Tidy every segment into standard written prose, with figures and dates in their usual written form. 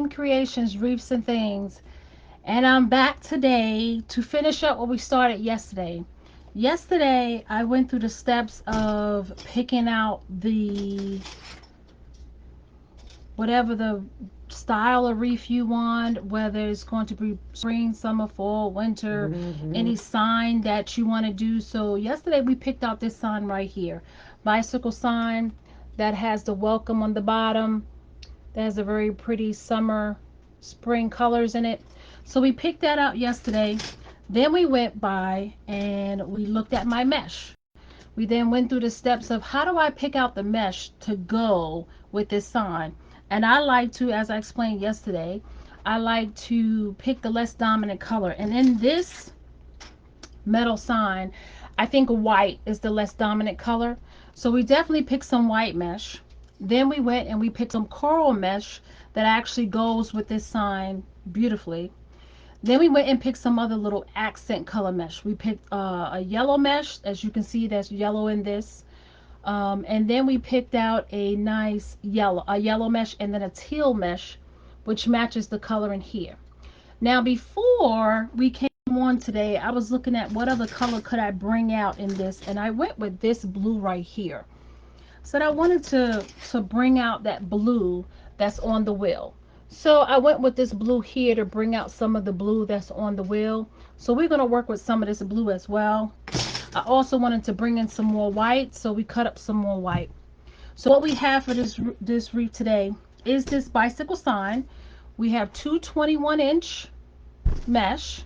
Creations, Wreaths and Things, and I'm back today to finish up what we started yesterday. Yesterday, I went through the steps of picking out the whatever the style of wreath you want, whether it's going to be spring, summer, fall, winter, any sign that you want to do. So yesterday we picked out this sign right here, bicycle sign that has the welcome on the bottom. That has a very pretty summer, spring colors in it. So we picked that out yesterday. Then we went by and we looked at my mesh. We then went through the steps of how do I pick out the mesh to go with this sign. And I like to, as I explained yesterday, I like to pick the less dominant color. And in this metal sign, I think white is the less dominant color. So we definitely picked some white mesh. Then we went and we picked some coral mesh that actually goes with this sign beautifully. Then we went and picked some other little accent color mesh. We picked a yellow mesh, as you can see, there's yellow in this. And then we picked out a nice yellow mesh, and then a teal mesh, which matches the color in here. Now, before we came on today, I was looking at what other color could I bring out in this, and I went with this blue right here. So I wanted to bring out that blue that's on the wheel. So I went with this blue here to bring out some of the blue that's on the wheel. So we're going to work with some of this blue as well. I also wanted to bring in some more white, so we cut up some more white. So what we have for this wreath today is this bicycle sign. We have two 21-inch mesh,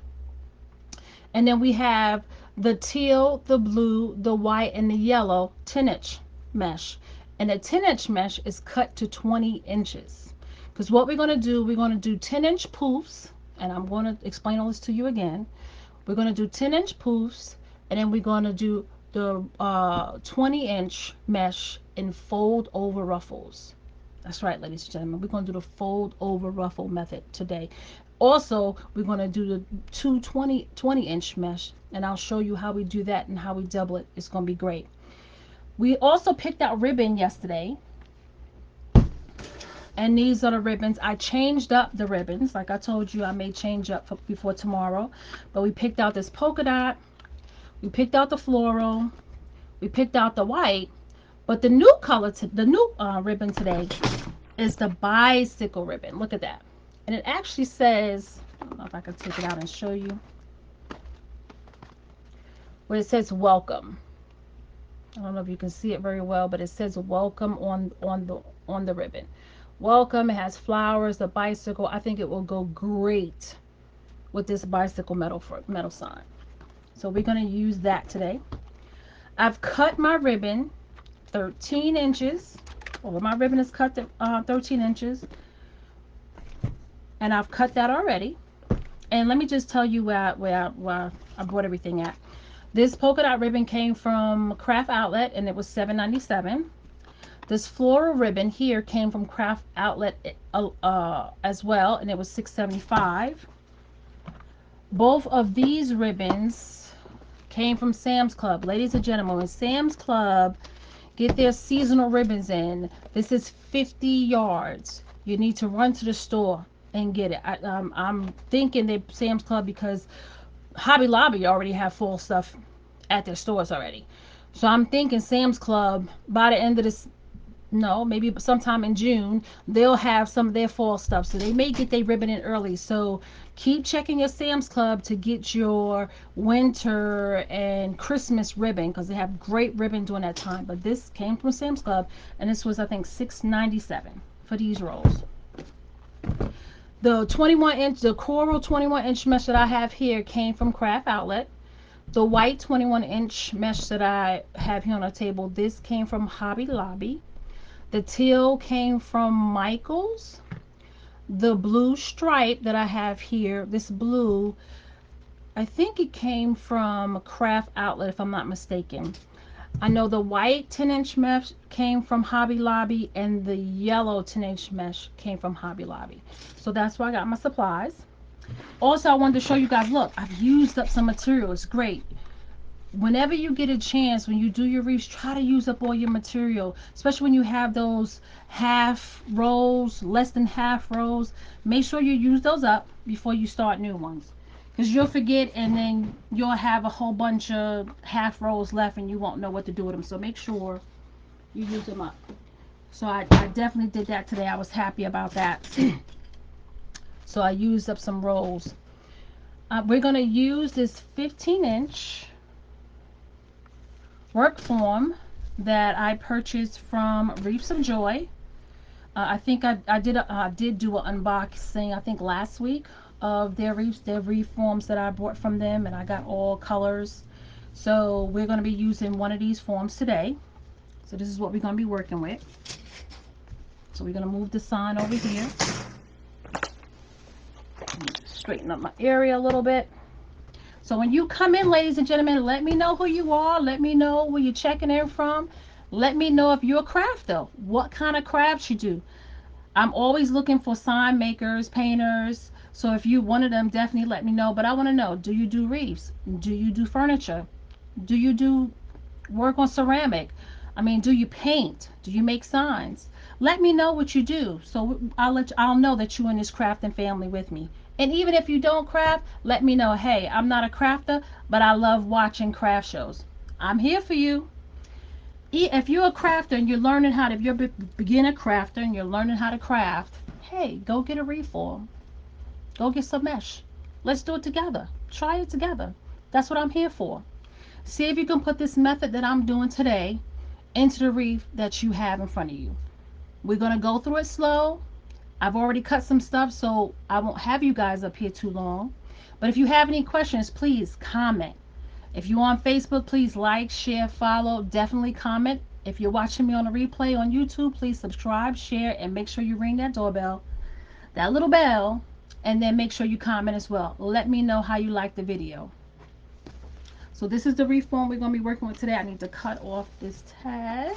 and then we have the teal, the blue, the white, and the yellow 10-inch mesh. And the 10-inch mesh is cut to 20 inches. Because what we're going to do, we're going to do 10-inch poofs, and I'm going to explain all this to you again. We're going to do 10-inch poofs, and then we're going to do the 20-inch mesh in fold over ruffles. That's right, ladies and gentlemen. We're going to do the fold over ruffle method today. Also, we're going to do the 20-inch mesh, and I'll show you how we do that and how we double it. It's going to be great. We also picked out ribbon yesterday, and these are the ribbons. I changed up the ribbons. Like I told you, I may change up before tomorrow, but we picked out this polka dot, we picked out the floral, we picked out the white, but the new color, the new ribbon today is the bicycle ribbon. Look at that. And it actually says, I don't know if I can take it out and show you, where it says welcome. I don't know if you can see it very well, but it says welcome on the ribbon. Welcome. It has flowers, the bicycle. I think it will go great with this bicycle metal sign. So we're going to use that today. I've cut my ribbon 13 inches. Or my ribbon is cut to 13 inches. And I've cut that already. And let me just tell you where I bought everything at. This polka dot ribbon came from Craft Outlet, and it was $7.97. This floral ribbon here came from Craft Outlet as well, and it was $6.75. Both of these ribbons came from Sam's Club. Ladies and gentlemen, when Sam's Club get their seasonal ribbons in, this is 50 yards. You need to run to the store and get it. I'm thinking they Sam's Club because Hobby Lobby already have fall stuff at their stores already. So I'm thinking Sam's Club by the end of this, no, maybe sometime in June, they'll have some of their fall stuff. So they may get their ribbon in early. So keep checking your Sam's Club to get your winter and Christmas ribbon, because they have great ribbon during that time. But this came from Sam's Club, and this was, I think, $6.97 for these rolls. The 21-inch, the coral 21-inch mesh that I have here came from Craft Outlet. The white 21-inch mesh that I have here on the table, this came from Hobby Lobby. The teal came from Michael's. The blue stripe that I have here, this blue, I think it came from Craft Outlet if I'm not mistaken. I know the white 10-inch mesh came from Hobby Lobby, and the yellow 10-inch mesh came from Hobby Lobby. So that's where I got my supplies. Also, I wanted to show you guys, look, I've used up some material. It's great. Whenever you get a chance, when you do your wreaths, try to use up all your material, especially when you have those half rolls, less than half rolls. Make sure you use those up before you start new ones, because you'll forget and then you'll have a whole bunch of half rolls left and you won't know what to do with them. So make sure you use them up. So I definitely did that today. I was happy about that. So I used up some rolls. We're going to use this 15-inch work form that I purchased from Wreaths of Joy. I think I did do an unboxing, I think last week, of their wreath forms that I bought from them, and I got all colors. So we're going to be using one of these forms today. So this is what we're going to be working with. So we're going to move the sign over here. Straighten up my area a little bit. So when you come in, ladies and gentlemen, let me know who you are. Let me know where you're checking in from. Let me know if you're a crafter, what kind of crafts you do. I'm always looking for sign makers, painters. So if you one of them, definitely let me know. But I want to know, do you do wreaths? Do you do furniture? Do you do work on ceramic? I mean, do you paint? Do you make signs? Let me know what you do, so I'll know that you're in this crafting family with me. And even if you don't craft, let me know. Hey, I'm not a crafter, but I love watching craft shows. I'm here for you. If you're a crafter and you're learning how to, if you're a beginner crafter and you're learning how to craft, hey, go get a reform. Go get some mesh. Let's do it together. Try it together. That's what I'm here for. See if you can put this method that I'm doing today into the wreath that you have in front of you. We're going to go through it slow. I've already cut some stuff, so I won't have you guys up here too long. But if you have any questions, please comment. If you're on Facebook, please like, share, follow. Definitely comment. If you're watching me on a replay on YouTube, please subscribe, share, and make sure you ring that doorbell, that little bell, and then make sure you comment as well. Let me know how you like the video. So this is the wreath form we're going to be working with today. I need to cut off this tag.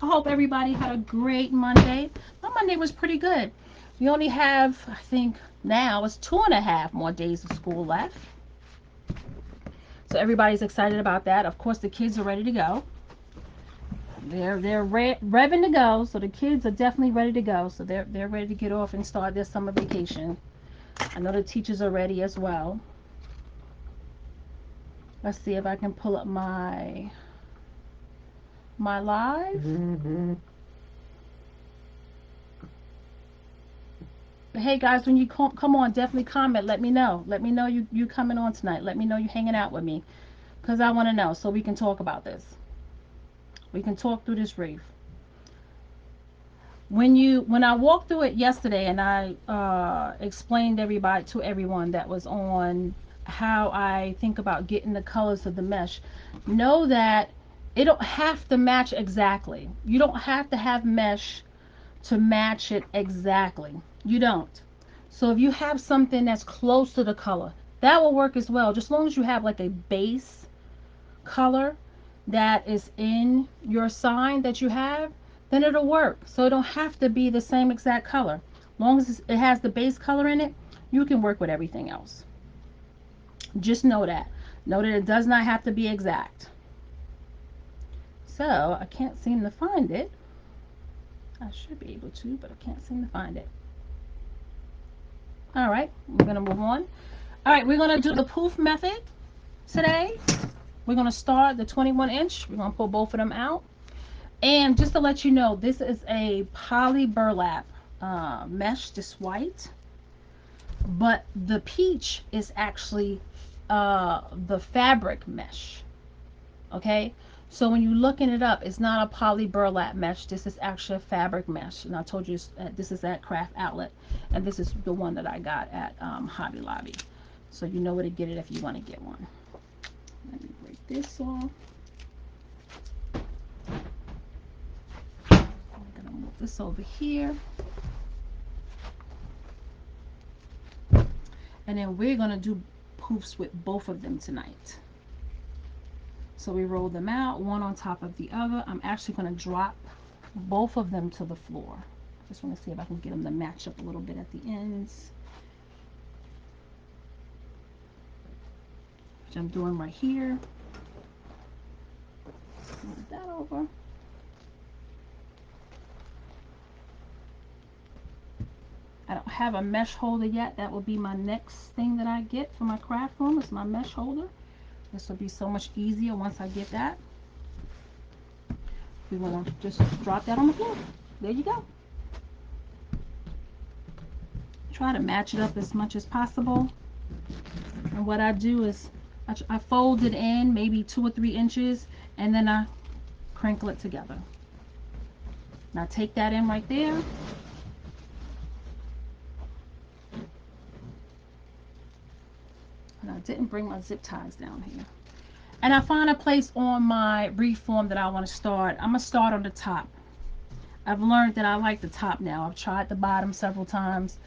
I hope everybody had a great Monday. My Monday was pretty good. We only have, I think now it's 2.5 more days of school left. So everybody's excited about that. Of course, the kids are ready to go. They're revving to go. So the kids are definitely ready to go. So they're ready to get off and start their summer vacation. I know the teachers are ready as well. Let's see if I can pull up my live. But hey guys, when you come on, definitely comment. Let me know. Let me know you coming on tonight. Let me know you hanging out with me, because I want to know so we can talk about this. We can talk through this wreath. When I walked through it yesterday and I explained to everyone that was on how I think about getting the colors of the mesh, know that it don't have to match exactly. You don't have to have mesh to match it exactly. You don't. So if you have something that's close to the color, that will work as well. Just as long as you have like a base color that is in your sign that you have, then it'll work. So it don't have to be the same exact color. As long as it has the base color in it, you can work with everything else. Just know that. Know that it does not have to be exact. So I can't seem to find it. I should be able to, but I can't seem to find it. All right, we're going to move on. All right, we're going to do the poof method today. We're going to start the 21-inch. We're going to pull both of them out. And just to let you know, this is a poly burlap mesh, this white. But the peach is actually the fabric mesh. Okay? So when you're looking it up, it's not a poly burlap mesh. This is actually a fabric mesh. And I told you this is at Craft Outlet. And this is the one that I got at Hobby Lobby. So you know where to get it if you want to get one. Let me break this off. I'm going to move this over here. And then we're going to do poofs with both of them tonight. So we roll them out, one on top of the other. I'm actually going to drop both of them to the floor. Just want to see if I can get them to match up a little bit at the ends. which I'm doing right here. Move that over. I don't have a mesh holder yet. That will be my next thing that I get for my craft room, is my mesh holder. This will be so much easier once I get that. We want to just drop that on the floor. There you go. Try to match it up as much as possible. And what I do is I fold it in maybe 2 or 3 inches, and then I crinkle it together. Now take that in right there. And I didn't bring my zip ties down here. And I find a place on my wreath form that I want to start. I'm going to start on the top. I've learned that I like the top now. I've tried the bottom several times,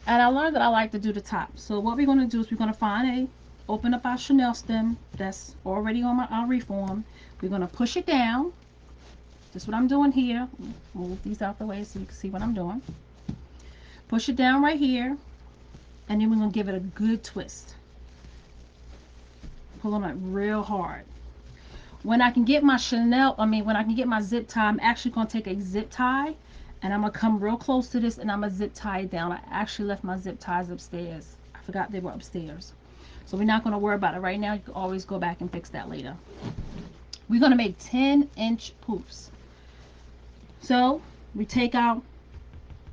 and I learned that I like to do the top. So what we're going to do is we're going to open up our chenille stem that's already on our wreath form. We're going to push it down. That's what I'm doing here. Move these out the way so you can see what I'm doing. Push it down right here, and then we're going to give it a good twist. Pull on it real hard. When I can get my when I can get my zip tie, I'm actually going to take a zip tie, and I'm going to come real close to this, and I'm going to zip tie it down. I actually left my zip ties upstairs. I forgot they were upstairs. So we're not going to worry about it right now. You can always go back and fix that later. We're going to make 10-inch poofs. So we take out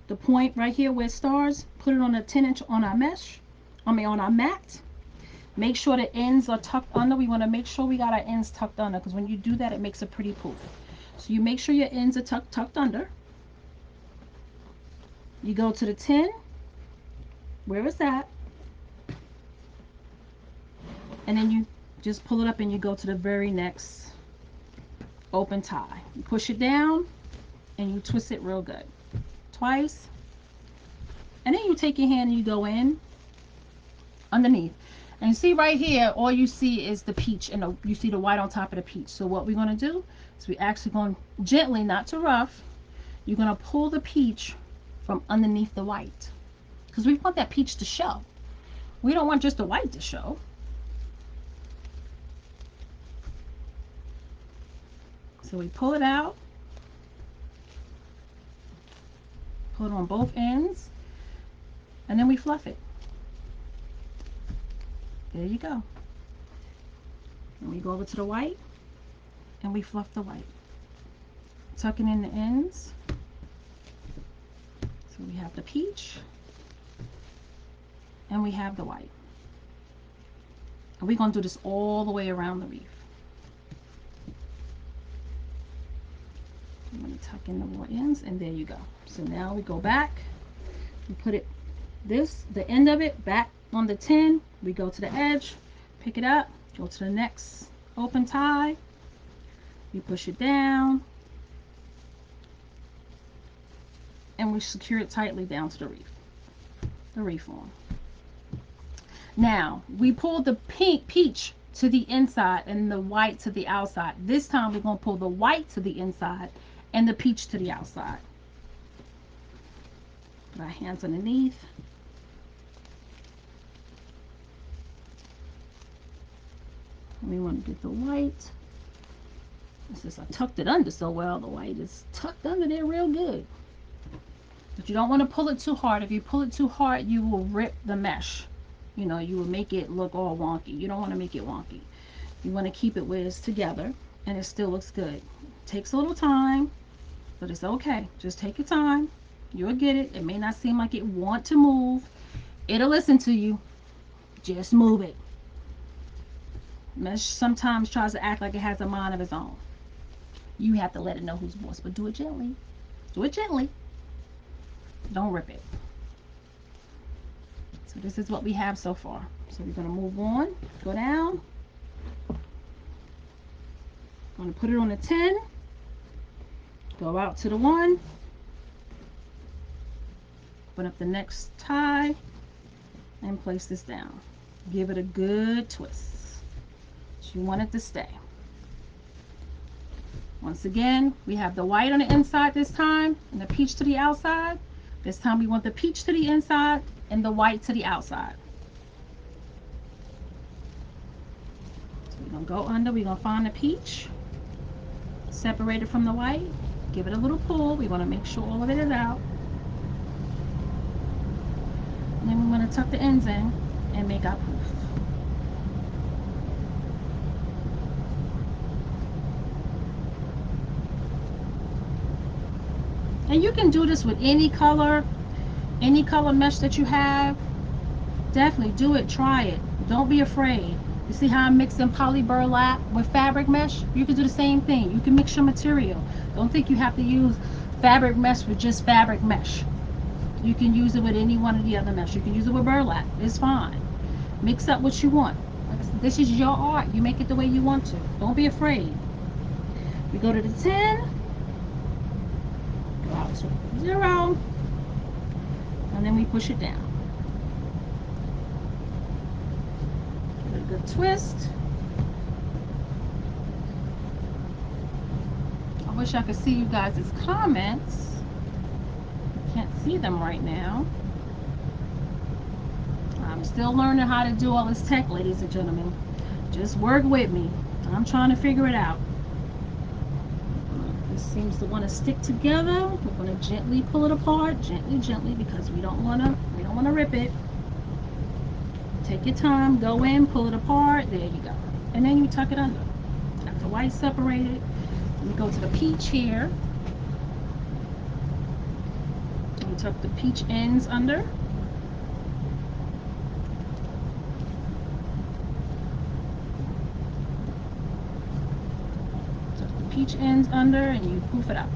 the point right here where it starts, put it on a 10-inch on our on our mat. Make sure the ends are tucked under. We want to make sure we got our ends tucked under, because when you do that, it makes a pretty poof. So you make sure your ends are tucked under. You go to the 10, where is that? And then you just pull it up and you go to the very next open tie. You push it down and you twist it real good. Twice. And then you take your hand and you go in underneath. And you see right here, all you see is the peach, and you see the white on top of the peach. So what we're going to do is we're actually going gently, not too rough, you're going to pull the peach from underneath the white, because we want that peach to show. We don't want just the white to show. So we pull it out, pull it on both ends, and then we fluff it. There you go. And we go over to the white, and we fluff the white, tucking in the ends. So we have the peach, and we have the white. And we're going to do this all the way around the wreath. I'm going to tuck in the more ends, and there you go. So now we go back, we put it, the end of it back on the 10. We go to the edge, pick it up, go to the next open tie, we push it down, and we secure it tightly down to the wreath form. Now we pull the peach to the inside and the white to the outside. This time we're going to pull the white to the inside and the peach to the outside. Put our hands underneath. We want to get the white. Since I tucked it under so well, the white is tucked under there real good. But you don't want to pull it too hard. If you pull it too hard, you will rip the mesh. You know, you will make it look all wonky. You don't want to make it wonky. You want to keep it where it's together and it still looks good. It takes a little time, but it's okay. Just take your time. You'll get it. It may not seem like it want to move. It'll listen to you. Just move it. Mesh sometimes tries to act like it has a mind of its own. You have to let it know who's boss, but do it gently. Do it gently. Don't rip it. So this is what we have so far. So we're going to move on. Go down. Going to put it on the 10. Go out to the 1. Open up the next tie and place this down. Give it a good twist. You want it to stay. Once again, we have the white on the inside this time and the peach to the outside. This time we want the peach to the inside and the white to the outside. We're going to go under. We're going to find the peach. Separate it from the white. Give it a little pull. We want to make sure all of it is out. And then we want to tuck the ends in and make our poof. And you can do this with any color mesh that you have. Definitely do it. Try it. Don't be afraid. You see how I'm mixing poly burlap with fabric mesh? You can do the same thing. You can mix your material. Don't think you have to use fabric mesh with just fabric mesh. You can use it with any one of the other mesh. You can use it with burlap. It's fine. Mix up what you want. This is your art. You make it the way you want to. Don't be afraid. We go to the 10. Go out to 0. And then we push it down. Give it a good twist. I wish I could see you guys' comments. Can't see them right now. I'm still learning how to do all this tech, ladies and gentlemen. Just work with me. I'm trying to figure it out. This seems to want to stick together. We're going to gently pull it apart, gently, because we don't want to rip it. Take your time, go in, pull it apart. There you go. And then you tuck it under. Got the white separated. We go to the peach here. We tuck the peach ends under. Tuck the peach ends under and you poof it out.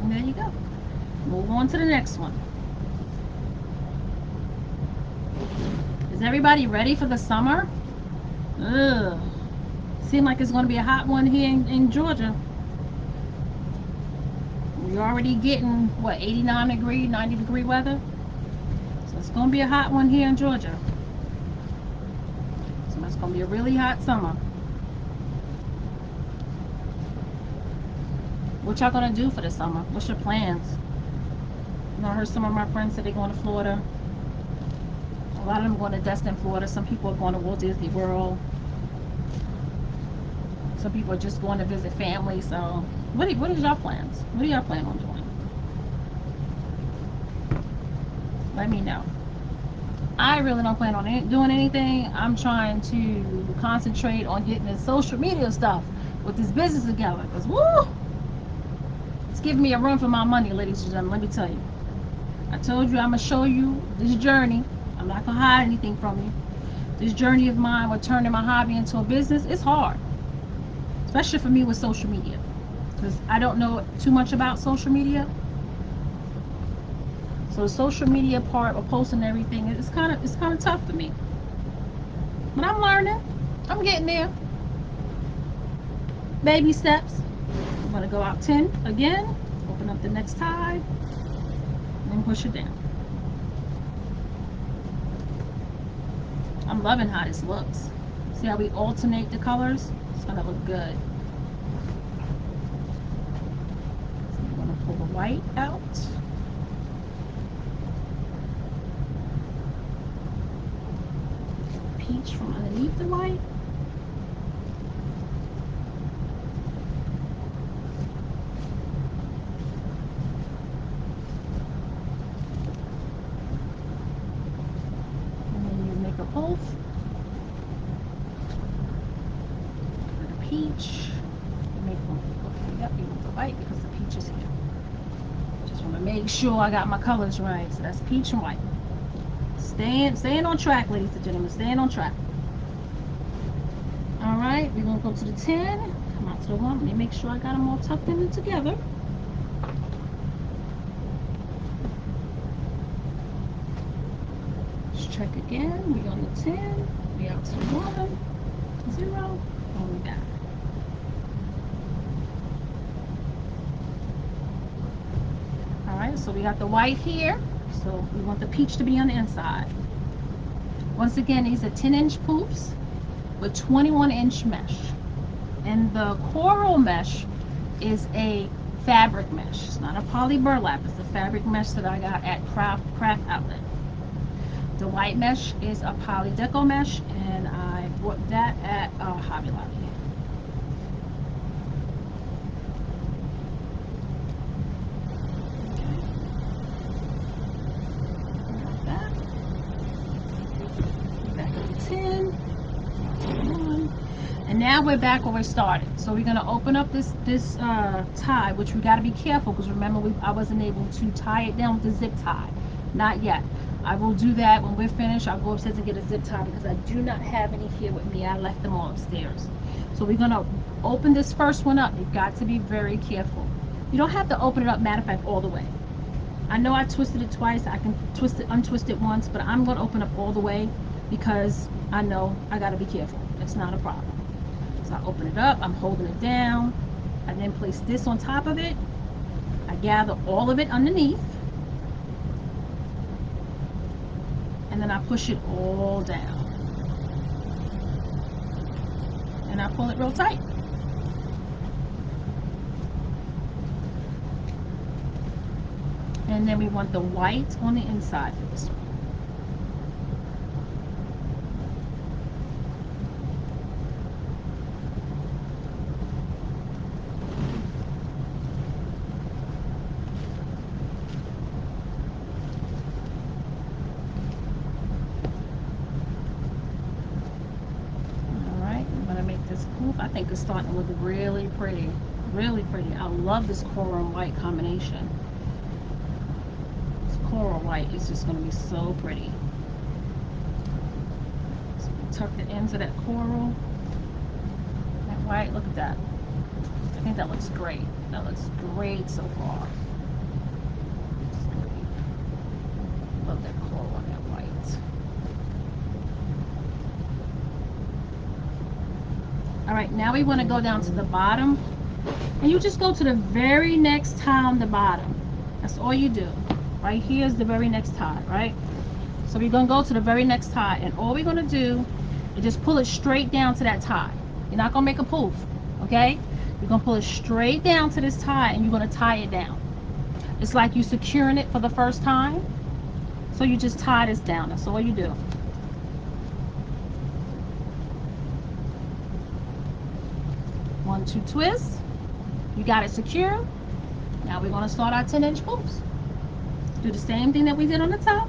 And there you go. Move on to the next one. Is everybody ready for the summer? Ugh. Seems like it's going to be a hot one here in Georgia. We're already getting, what, 89 degree, 90 degree weather? So it's going to be a hot one here in Georgia. So it's going to be a really hot summer. What y'all going to do for the summer? What's your plans? You know, I heard some of my friends say they're going to Florida. A lot of them are going to Destin, Florida. Some people are going to Walt Disney World. Some people are just going to visit family. So, what is y'all plans? What do y'all plan on doing? Let me know. I really don't plan on doing anything. I'm trying to concentrate on getting this social media stuff with this business together. Because, woo! It's giving me a run for my money, ladies and gentlemen. Let me tell you. I told you I'm going to show you this journey. I'm not going to hide anything from you. This journey of mine with turning my hobby into a business, it's hard. Especially for me with social media. Because I don't know too much about social media. So the social media part of posting everything, it's kind of tough for me. But I'm learning. I'm getting there. Baby steps. I'm going to go out 10 again. Open up the next tie. And push it down. I'm loving how this looks. See how we alternate the colors? It's going to look good. So I'm going to pull the white out. Peach from underneath the white. Both the peach. Make one. Okay, yep, you want the white because the peach is here. Just want to make sure I got my colors right. So that's peach and white. Staying on track, ladies and gentlemen. Staying on track. All right, we're gonna go to the 10. Come out to the 1. Let me make sure I got them all tucked in and together. Check again. We on the 10. We out to 1, 0, and we back. Alright, so we got the white here. So we want the peach to be on the inside. Once again, these are 10-inch poofs with 21-inch mesh. And the coral mesh is a fabric mesh. It's not a poly burlap. It's a fabric mesh that I got at Craft Outlet. The white mesh is a poly deco mesh, and I bought that at Hobby Lobby. And now we're back where we started. So we're gonna open up this tie, which we gotta be careful because remember I wasn't able to tie it down with the zip tie, not yet. I will do that when we're finished. I'll go upstairs and get a zip tie because I do not have any here with me. I left them all upstairs. So we're gonna open this first one up. You've got to be very careful. You don't have to open it up, matter of fact, all the way. I know I twisted it twice. I can untwist it once, but I'm gonna open up all the way because I know I gotta be careful. It's not a problem. So I open it up, I'm holding it down. I then place this on top of it. I gather all of it underneath. And then I push it all down. And I pull it real tight. And then we want the white on the inside for this one. I think it's starting to look really pretty. Really pretty. I love this coral and white combination. This coral white is just going to be so pretty. So we tuck it into that coral. That white, look at that. I think that looks great. That looks great so far. It's great. Love that coral on that white. All right, now we want to go down to the bottom, and you just go to the very next tie on the bottom. That's all you do. Right here is the very next tie, right? So we're gonna go to the very next tie, and all we're gonna do is just pull it straight down to that tie. You're not gonna make a poof, okay? You're gonna pull it straight down to this tie, and you're gonna tie it down. It's like you securing it for the first time. So you just tie this down. That's all you do. 1, 2 twists. You got it secure. Now we're going to start our 10-inch hoops. Do the same thing that we did on the top.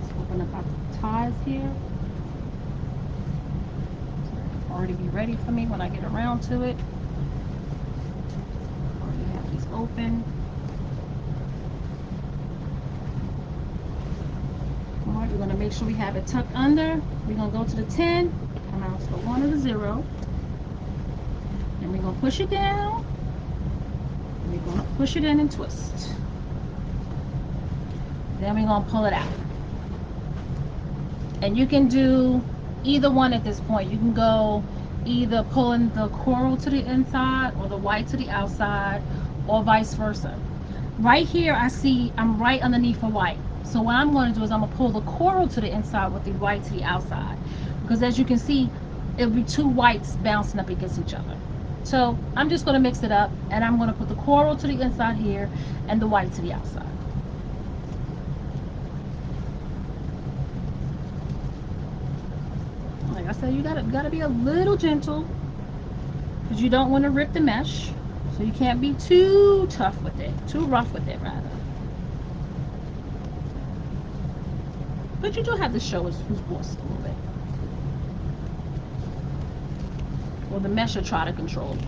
Just open up our ties here. Already be ready for me when I get around to it. Already have these open. Alright, we're going to make sure we have it tucked under. We're going to go to the 10, come out to the 1 or the 0. And we're going to push it down. And we're going to push it in and twist. Then we're going to pull it out. And you can do either one at this point. You can go either pulling the coral to the inside or the white to the outside, or vice versa. Right here I see I'm right underneath the white. So what I'm going to do is I'm going to pull the coral to the inside with the white to the outside. Because as you can see, it'll be two whites bouncing up against each other. So I'm just going to mix it up, and I'm going to put the coral to the inside here and the white to the outside. Like I said, you gotta be a little gentle because you don't want to rip the mesh. So you can't be too tough with it, too rough with it rather. But you do have to show us who's boss a little bit. Or the mesh will try to control you.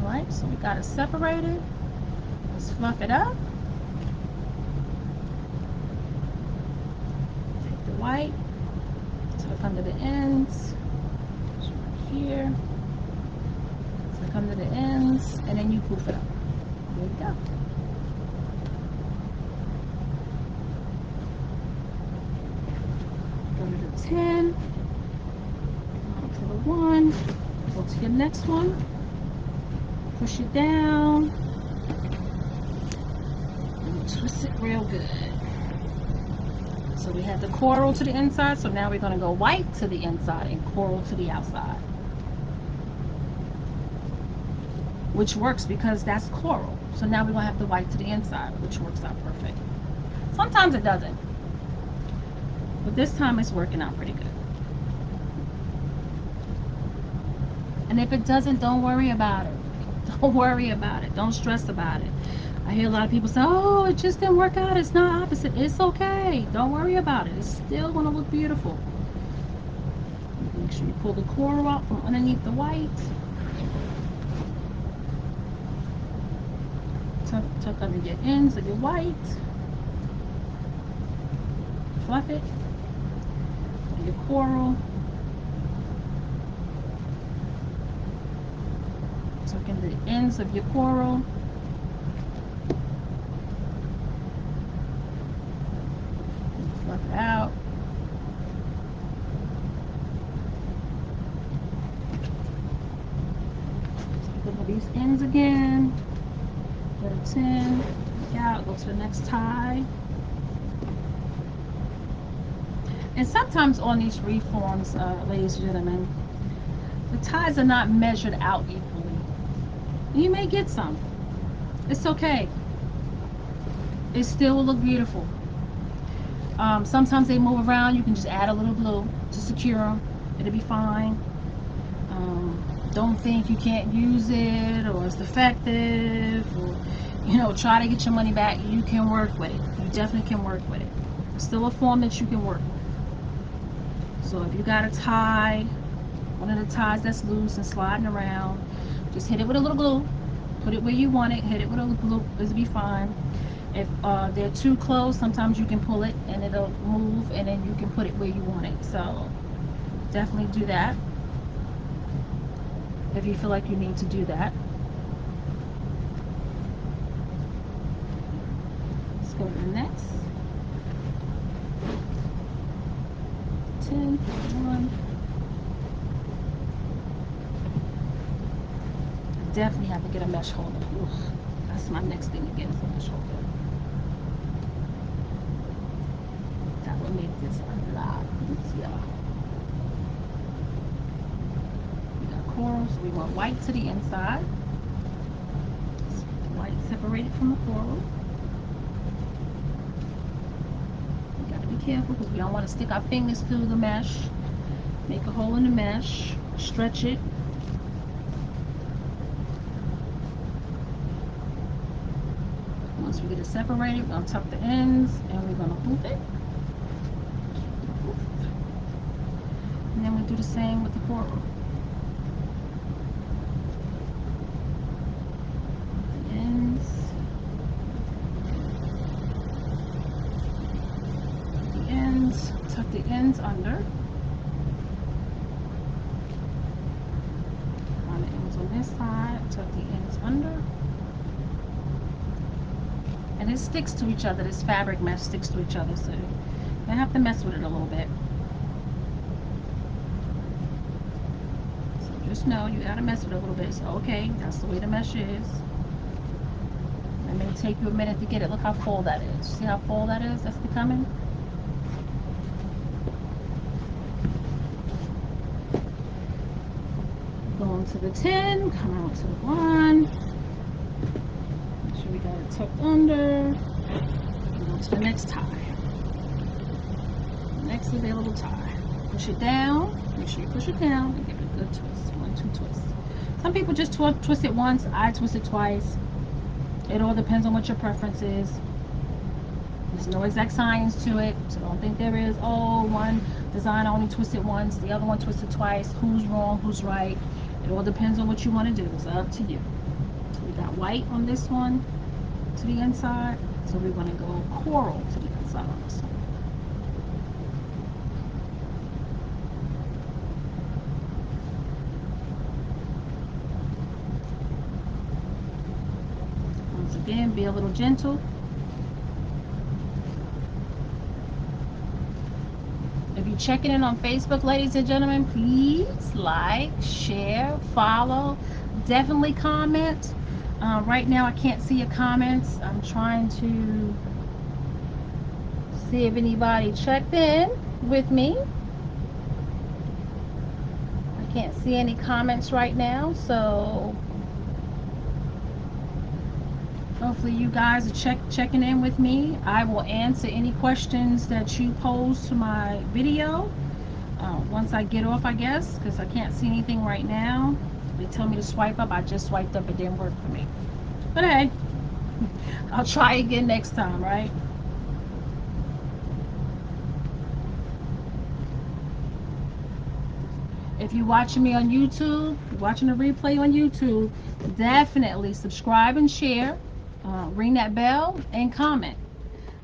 Alright, so we got it separated. Let's fluff it up. Take the white, tuck under the ends. It's right here. Tuck under the ends, and then you poof it up. There you go. Go to the 10. To the 1, go to your next one, push it down, and twist it real good. So we have the coral to the inside, so now we're going to go white to the inside and coral to the outside. Which works because that's coral. So now we're going to have the white to the inside, which works out perfect. Sometimes it doesn't. But this time it's working out pretty good. And if it doesn't, don't worry about it. Don't worry about it. Don't stress about it. I hear a lot of people say, oh, it just didn't work out. It's not opposite. It's okay. Don't worry about it. It's still going to look beautiful. Make sure you pull the coral out from underneath the white. Tuck under your ends of your white. Fluff it. Your coral. Tuck in the ends of your coral. Fluff it out. Look at these ends again. Let it in. Out. Go to the next tie. And sometimes on these wreath forms, ladies and gentlemen, the ties are not measured out equally. You may get some. It's okay. It still will look beautiful. Sometimes they move around. You can just add a little glue to secure them. It'll be fine. Don't think you can't use it or it's defective or, you know, try to get your money back. You can work with it. You definitely can work with it. It's still a form that you can work with. So if you got a tie, one of the ties that's loose and sliding around, just hit it with a little glue. Put it where you want it. Hit it with a little glue. It'll be fine. If they're too close, sometimes you can pull it and it'll move, and then you can put it where you want it. So definitely do that if you feel like you need to do that. Let's go to the next. 10, 1. Definitely have to get a mesh holder. Oof, that's my next thing to get is a mesh holder. That will make this a lot easier. We got coral, so we want white to the inside. White separated from the coral. We got to be careful because we don't want to stick our fingers through the mesh. Make a hole in the mesh, stretch it. Once we get it separated, we're going to tuck the ends and we're going to hoop it. And then we do the same with the coral. The ends. The ends. Tuck the ends under. On the ends on this side, tuck the ends under. And it sticks to each other. This fabric mesh sticks to each other, so you have to mess with it a little bit. So just know you gotta mess with it a little bit. So okay, that's the way the mesh is. It may take you a minute to get it. Look how full that is. See how full that is? That's becoming. Going to the 10, come out to the 1. We got it tucked under. And go to the next tie. Next available tie. Push it down. Make sure you push it down and give it a good twist. 1, 2 twists. Some people just twist it once. I twist it twice. It all depends on what your preference is. There's no exact science to it, so don't think there is. Oh, one design only twisted once, the other one twisted twice. Who's wrong? Who's right? It all depends on what you want to do. It's up to you. So we got white on this one to the inside, so we're going to go coral to the inside on this one. Once again, be a little gentle. If you're checking in on Facebook, ladies and gentlemen, please like, share, follow, definitely comment. Right now I can't see your comments. I'm trying to see if anybody checked in with me. I can't see any comments right now, so Hopefully you guys are checking in with me. I will answer any questions that you pose to my video once I get off, I guess, because I can't see anything right now. They tell me to swipe up. I just swiped up. It didn't work for me. But hey, I'll try again next time, right? If you're watching me on YouTube, watching the replay on YouTube, definitely subscribe and share. Ring that bell and comment.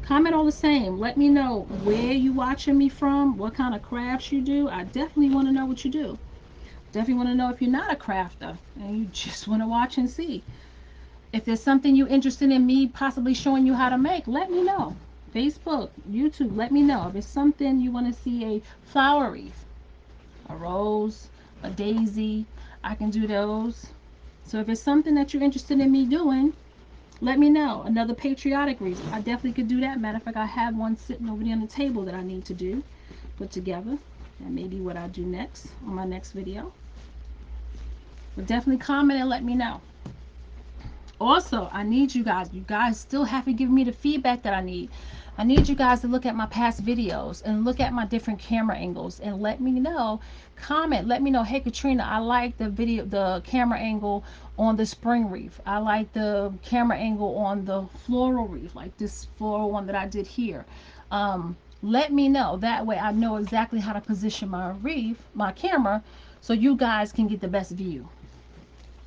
Comment all the same. Let me know where you watching me from, what kind of crafts you do. I definitely want to know what you do. Definitely want to know if you're not a crafter and you just want to watch and see. If there's something you're interested in me possibly showing you how to make, let me know. Facebook, YouTube, let me know. If it's something you want to see a flower wreath, a rose, a daisy, I can do those. So if it's something that you're interested in me doing, let me know. Another patriotic wreath, I definitely could do that. Matter of fact, I have one sitting over there on the table that I need to do, put together. That may be what I do next on my next video. But definitely comment and let me know. Also, I need you guys. You guys still haven't given me the feedback that I need. I need you guys to look at my past videos and look at my different camera angles and let me know. Comment, let me know. Hey Katrina, I like the camera angle on the spring wreath. I like the camera angle on the floral wreath, like this floral one that I did here. Let me know. That way I know exactly how to position my wreath, my camera, so you guys can get the best view.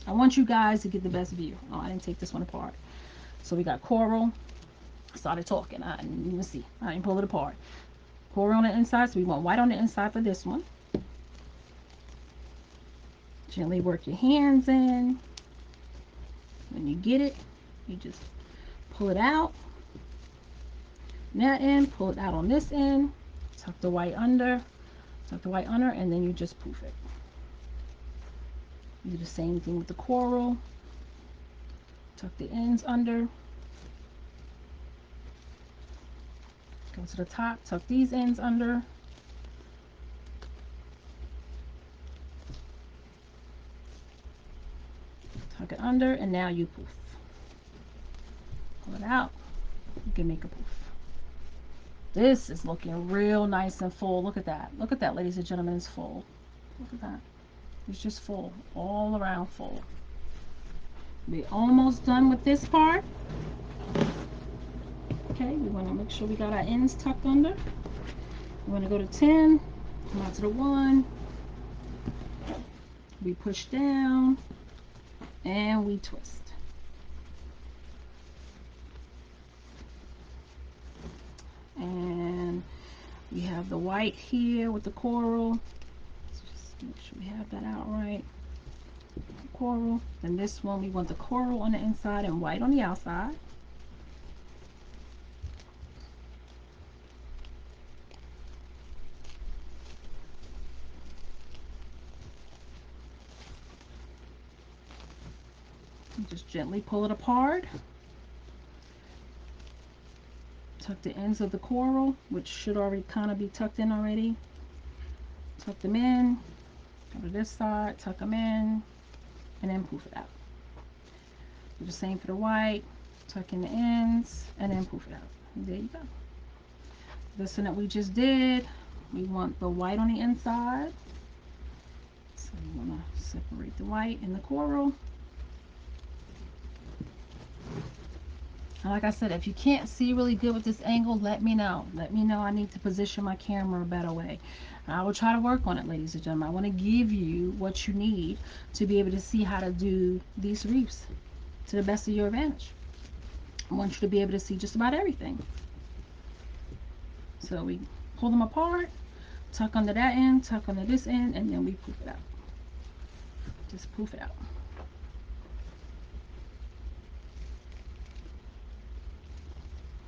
I want you guys to get the best view. Oh, I didn't take this one apart. So we got coral. I started talking. I didn't even see. I didn't pull it apart. Coral on the inside. So we want white on the inside for this one. Gently work your hands in. When you get it, you just pull it out. That end, pull it out on this end. Tuck the white under. Tuck the white under, and then you just poof it. Do the same thing with the coral. Tuck the ends under. Go to the top, tuck these ends under. Tuck it under, and now you poof. Pull it out. You can make a poof. This is looking real nice and full. Look at that. Look at that, ladies and gentlemen. It's full. Look at that. It's just full. All around full. We're almost done with this part. Okay, we want to make sure we got our ends tucked under. We want to go to 10. Come out to the 1. We push down. And we twist. And we have the white here with the coral. Let's just make sure we have that out right. Coral. And this one we want the coral on the inside and white on the outside. And just gently pull it apart. Tuck the ends of the coral, which should already kind of be tucked in already. Tuck them in. Go to this side, tuck them in, and then poof it out. Do the same for the white. Tuck in the ends, and then poof it out. And there you go. This one that we just did, we want the white on the inside. So we want to separate the white and the coral. And like I said, if you can't see really good with this angle, let me know. Let me know I need to position my camera a better way. I will try to work on it, ladies and gentlemen. I want to give you what you need to be able to see how to do these wreaths to the best of your advantage. I want you to be able to see just about everything. So we pull them apart, tuck under that end, tuck under this end, and then we poof it out. Just poof it out.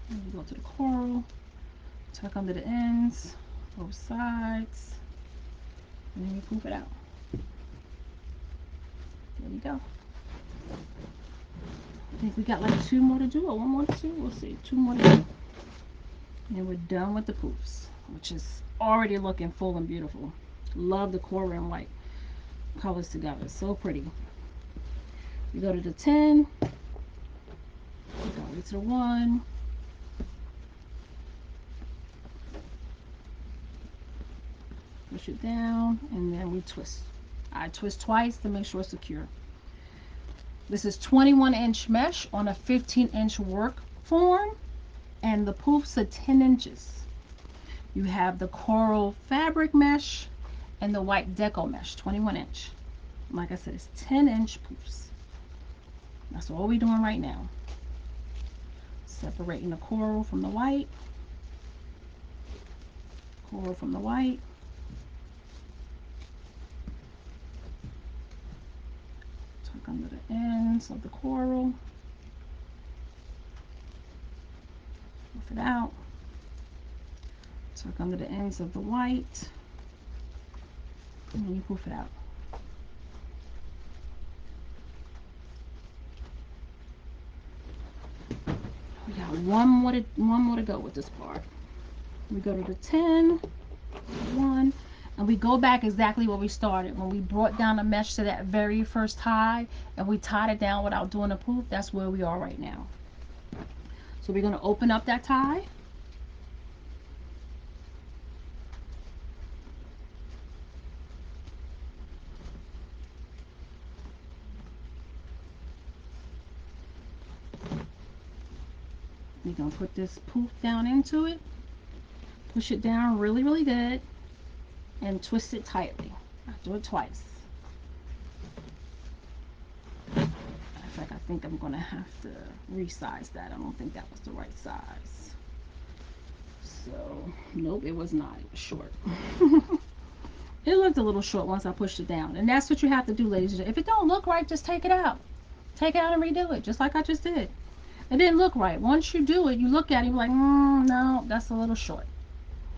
And we go to the coral, tuck under the ends, both sides, and then we poof it out. There we go. I think we got like 2 more to do, or 1 more to do. We'll see. 2 more to do. And we're done with the poofs, which is already looking full and beautiful. Love the coral and white colors together. So pretty. We go to the 10. Go right to the one. Push it down, and then we twist. I twist twice to make sure it's secure. This is 21-inch mesh on a 15-inch work form, and the poofs are 10 inches. You have the coral fabric mesh and the white deco mesh, 21-inch. Like I said, it's 10-inch poofs. That's all we're doing right now. Separating the coral from the white. Coral from the white. Tuck under the ends of the coral. Puff it out. Tuck under the ends of the white. And then you poof it out. We got one more to go with this part. We go to the 10, 1, and we go back exactly where we started. When we brought down the mesh to that very first tie, and we tied it down without doing a poof, that's where we are right now. So we're going to open up that tie. We're going to put this poof down into it. Push it down really, really good. And twist it tightly. I'll do it twice. In fact, I think I'm going to have to resize that. I don't think that was the right size. So, nope, it was not. It was short. It looked a little short once I pushed it down. And that's what you have to do, ladies and gentlemen. If it don't look right, just take it out. Take it out and redo it, just like I just did. It didn't look right. Once you do it, you look at it, you're like, no, that's a little short.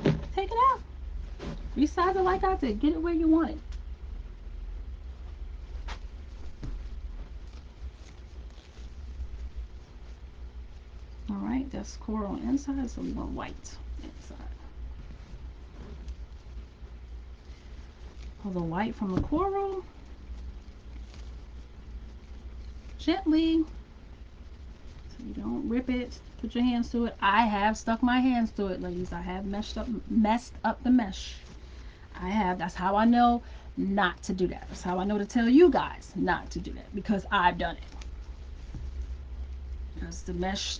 Take it out. Resize it like I did. Get it where you want it. Alright, that's coral on the inside, so we want white inside. Pull the white from the coral. Gently. So you don't rip it. Put your hands to it. I have stuck my hands to it, ladies. I have messed up the mesh. I have. That's how I know not to do that. That's how I know to tell you guys not to do that, because I've done it. Because the mesh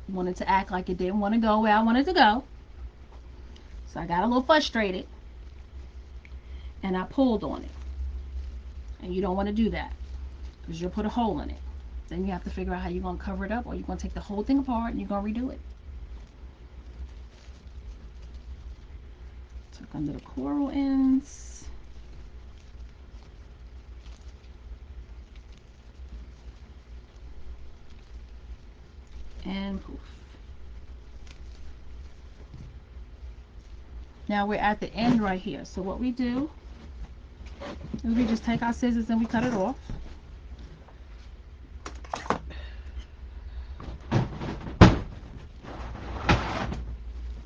wanted to act like it didn't want to go where I wanted to go. So I got a little frustrated and I pulled on it. And you don't want to do that, because you'll put a hole in it. Then you have to figure out how you're going to cover it up, or you're going to take the whole thing apart and you're going to redo it. Tuck under the coral ends. And poof. Now we're at the end right here. So what we do is we just take our scissors and we cut it off.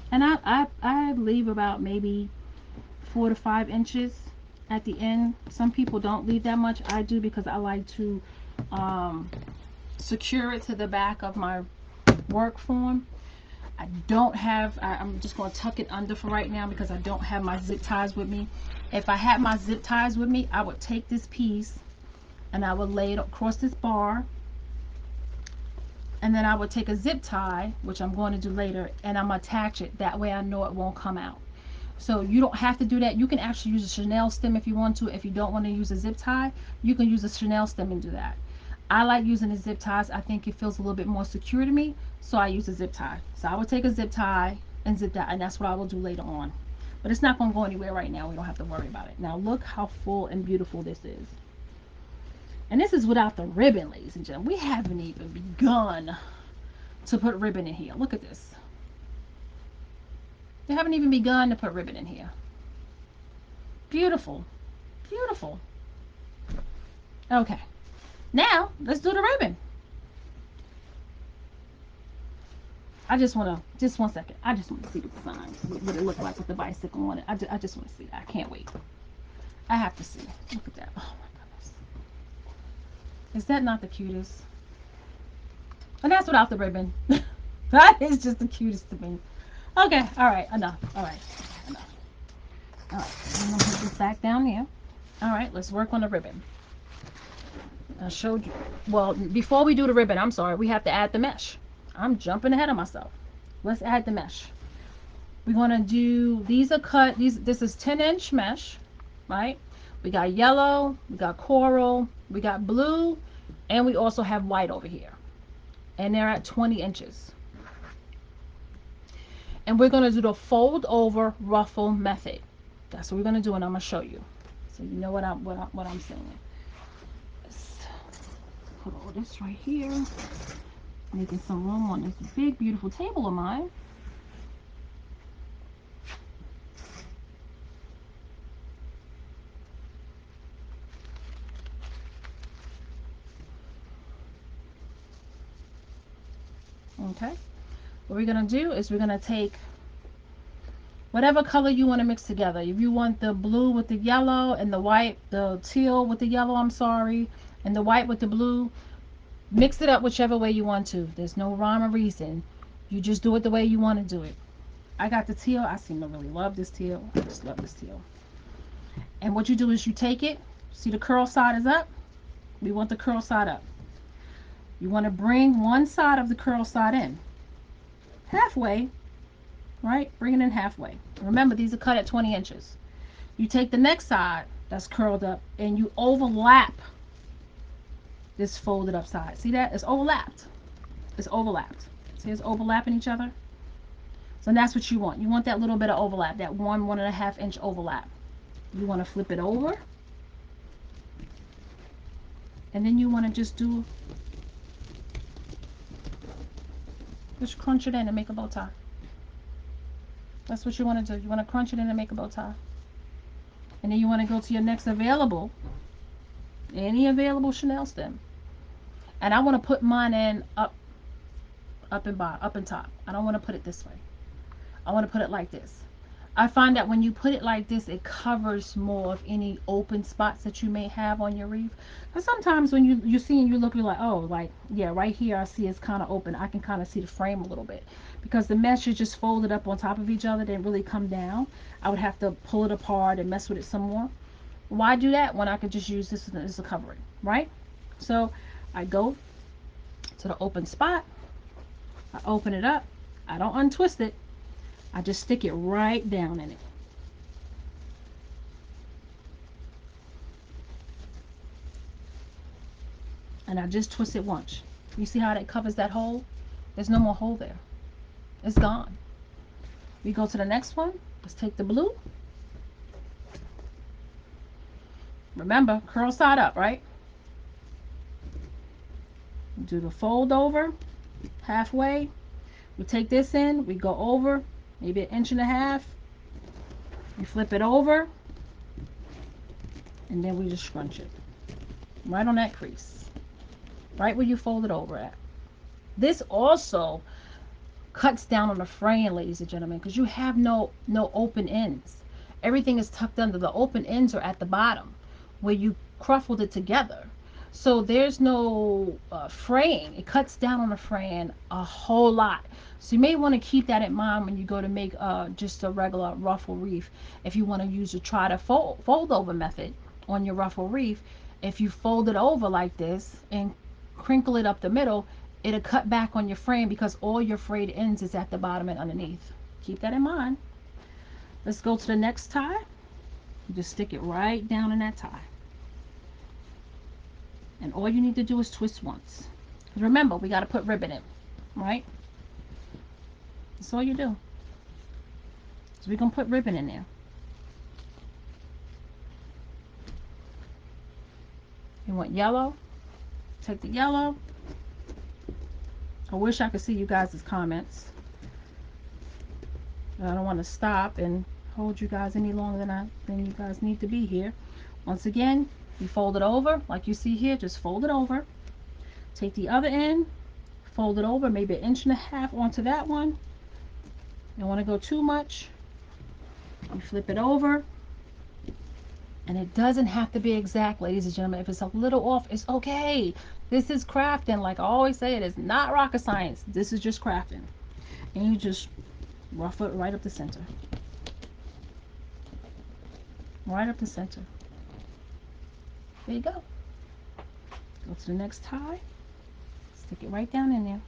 And I leave about maybe 4 to 5 inches at the end. Some people don't leave that much. I do, because I like to secure it to the back of my work form. I'm just going to tuck it under for right now, because I don't have my zip ties with me. If I had my zip ties with me, I would take this piece and I would lay it across this bar, and then I would take a zip tie, which I'm going to do later, and I'm going to attach it. That way I know it won't come out. So you don't have to do that. You can actually use a Chanel stem if you want to. If you don't want to use a zip tie, you can use a Chanel stem and do that. I like using the zip ties. I think it feels a little bit more secure to me, so I use a zip tie. So I would take a zip tie and zip that, and that's what I will do later on. But it's not going to go anywhere right now. We don't have to worry about it. Now look how full and beautiful this is. And this is without the ribbon, ladies and gentlemen. We haven't even begun to put ribbon in here. Look at this. We haven't even begun to put ribbon in here. Beautiful. Beautiful. Okay. Now, let's do the ribbon. I just want to, just 1 second. I just want to see the design, what it looked like with the bicycle on it. I just want to see. I can't wait. I have to see. Look at that. Oh my goodness. Is that not the cutest? And that's without the ribbon. That is just the cutest to me. Okay, all right, enough. All right, enough. All right, I'm gonna put this back down there. All right, let's work on the ribbon. I showed you. Well, before we do the ribbon, I'm sorry, we have to add the mesh. I'm jumping ahead of myself. Let's add the mesh. We're gonna do, these are cut, this is 10-inch mesh, right? We got yellow, we got coral, we got blue, and we also have white over here. And they're at 20 inches. And we're gonna do the fold over ruffle method. That's what we're gonna do, and I'm gonna show you. So you know what I'm saying. Let's put all this right here. Making some room on this big, beautiful table of mine. Okay. What we're going to do is we're going to take whatever color you want to mix together. If you want the blue with the yellow and the white, the teal with the yellow, I'm sorry, and the white with the blue, mix it up whichever way you want to. There's no rhyme or reason. You just do it the way you want to do it. I got the teal. I seem to really love this teal. I just love this teal. And what you do is you take it. See the curl side is up? We want the curl side up. You want to bring one side of the curl side in. Halfway, right? Bring it in halfway. Remember, these are cut at 20 inches. You take the next side that's curled up and you overlap this folded up side. See that? It's overlapped. It's overlapped. See, it's overlapping each other. So that's what you want. You want that little bit of overlap, that 1.5 inch overlap. You want to flip it over. And then you want to just crunch it in and make a bow tie. That's what you want to do. You want to crunch it in and make a bow tie. And then you want to go to your next available, any available Chanel stem. And I want to put mine in up and bottom, up and top. I don't want to put it this way. I want to put it like this. I find that when you put it like this, it covers more of any open spots that you may have on your wreath. Because sometimes when you see and you look, you're like, oh, like, yeah, right here I see it's kind of open. I can kind of see the frame a little bit. Because the mesh is just folded up on top of each other. They didn't really come down. I would have to pull it apart and mess with it some more. Why do that when I could just use this as a covering, right? So I go to the open spot. I open it up. I don't untwist it. I just stick it right down in it. And I just twist it once. You see how that covers that hole? There's no more hole there. It's gone. We go to the next one. Let's take the blue. Remember, curl side up, right? Do the fold over halfway. We take this in. We go over maybe 1.5 inches. We flip it over. And then we just scrunch it. Right on that crease. Right where you fold it over at. This also cuts down on the fraying, ladies and gentlemen, because you have no open ends. Everything is tucked under. The open ends are at the bottom where you cruffled it together. So there's no fraying. It cuts down on the fraying a whole lot. So you may want to keep that in mind when you go to make just a regular ruffle wreath. If you want to use a try to fold over method on your ruffle wreath, if you fold it over like this and crinkle it up the middle, it'll cut back on your frame because all your frayed ends is at the bottom and underneath. Keep that in mind. Let's go to the next tie. Just stick it right down in that tie. And all you need to do is twist once. Remember, we got to put ribbon in, right? That's all you do. So we're going to put ribbon in there. You want yellow? Take the yellow. I wish I could see you guys' comments. I don't want to stop and hold you guys any longer than you guys need to be here. Once again, you fold it over like you see here. Just fold it over. Take the other end, fold it over, maybe 1.5 inches onto that one. You don't want to go too much. You flip it over. And it doesn't have to be exact, ladies and gentlemen. If it's a little off, it's okay. This is crafting. Like I always say, it is not rocket science. This is just crafting. And you just rough it right up the center. Right up the center. There you go. Go to the next tie. Stick it right down in there.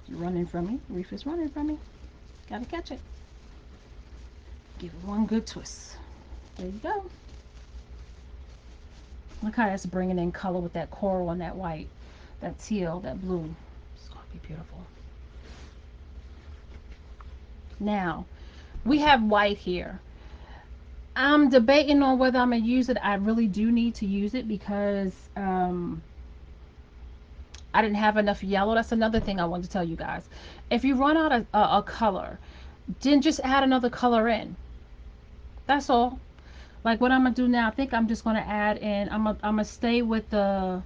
You're running from me. Reef is running from me. Gotta catch it. Give it one good twist. There you go. Look how that's bringing in color with that coral and that white, that teal, that blue. It's going to be beautiful. Now, we have white here. I'm debating on whether I'm going to use it. I really do need to use it because I didn't have enough yellow. That's another thing I wanted to tell you guys. If you run out of a color, then just add another color in. That's all. Like what I'm going to do now, I think I'm just going to add in, I'm gonna stay with the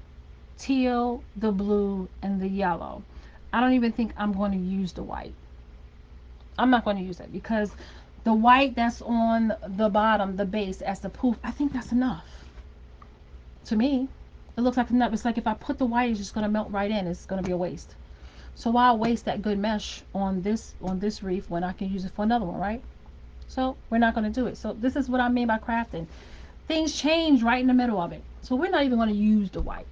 teal, the blue, and the yellow. I don't even think I'm going to use the white. I'm not going to use it because the white that's on the bottom, the base as the poof, I think that's enough. To me, it looks like enough. It's like if I put the white, it's just going to melt right in. It's going to be a waste. So why waste that good mesh on this reef when I can use it for another one, right? So we're not going to do it. So this is what I mean by crafting. Things change right in the middle of it. So we're not even going to use the white.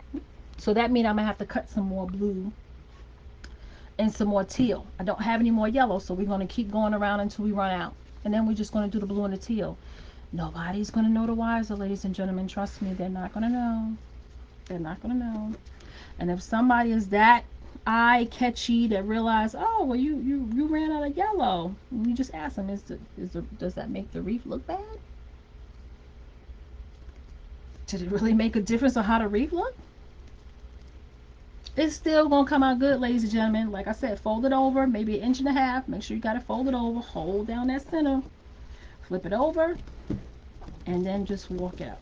So that means I'm going to have to cut some more blue and some more teal. I don't have any more yellow, so we're going to keep going around until we run out. And then we're just going to do the blue and the teal. Nobody's going to know the wiser, ladies and gentlemen. Trust me, they're not going to know. They're not going to know. And if somebody is that eye catchy that realize, oh, well, you ran out of yellow, you just ask them, does that make the reef look bad? Did it really make a difference on how the reef look? It's still gonna come out good, ladies and gentlemen. Like I said, fold it over, maybe an inch and a half. Make sure you got it folded over. Hold down that center, flip it over, and then just walk out.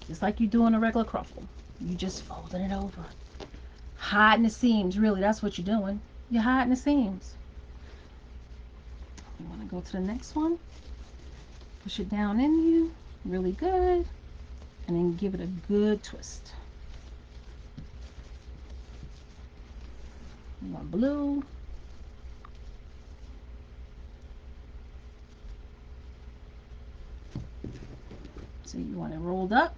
Just like you do in a regular cruffle. You just folding it over. Hiding the seams, really, that's what you're doing. You're hiding the seams. You wanna go to the next one. Push it down in you, really good, and then give it a good twist. You want blue. So you want it rolled up.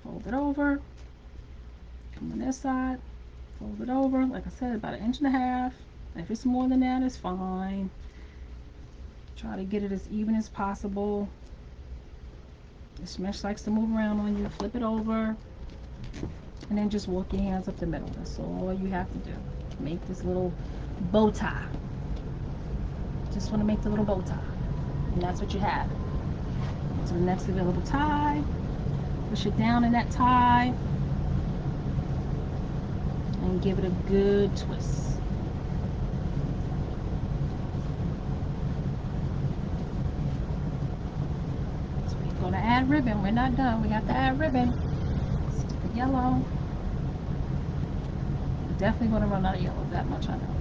Fold it over. Come on this side. Fold it over. Like I said, about an inch and a half. If it's more than that, it's fine. Try to get it as even as possible. This mesh likes to move around on you. Flip it over. And then just walk your hands up the middle. That's all you have to do. Make this little bow tie. Just want to make the little bow tie. And that's what you have. To the next available tie. Push it down in that tie. And give it a good twist. So we're going to add ribbon. We're not done. We have to add ribbon. Stick of yellow. We're definitely going to run out of yellow. That much I know.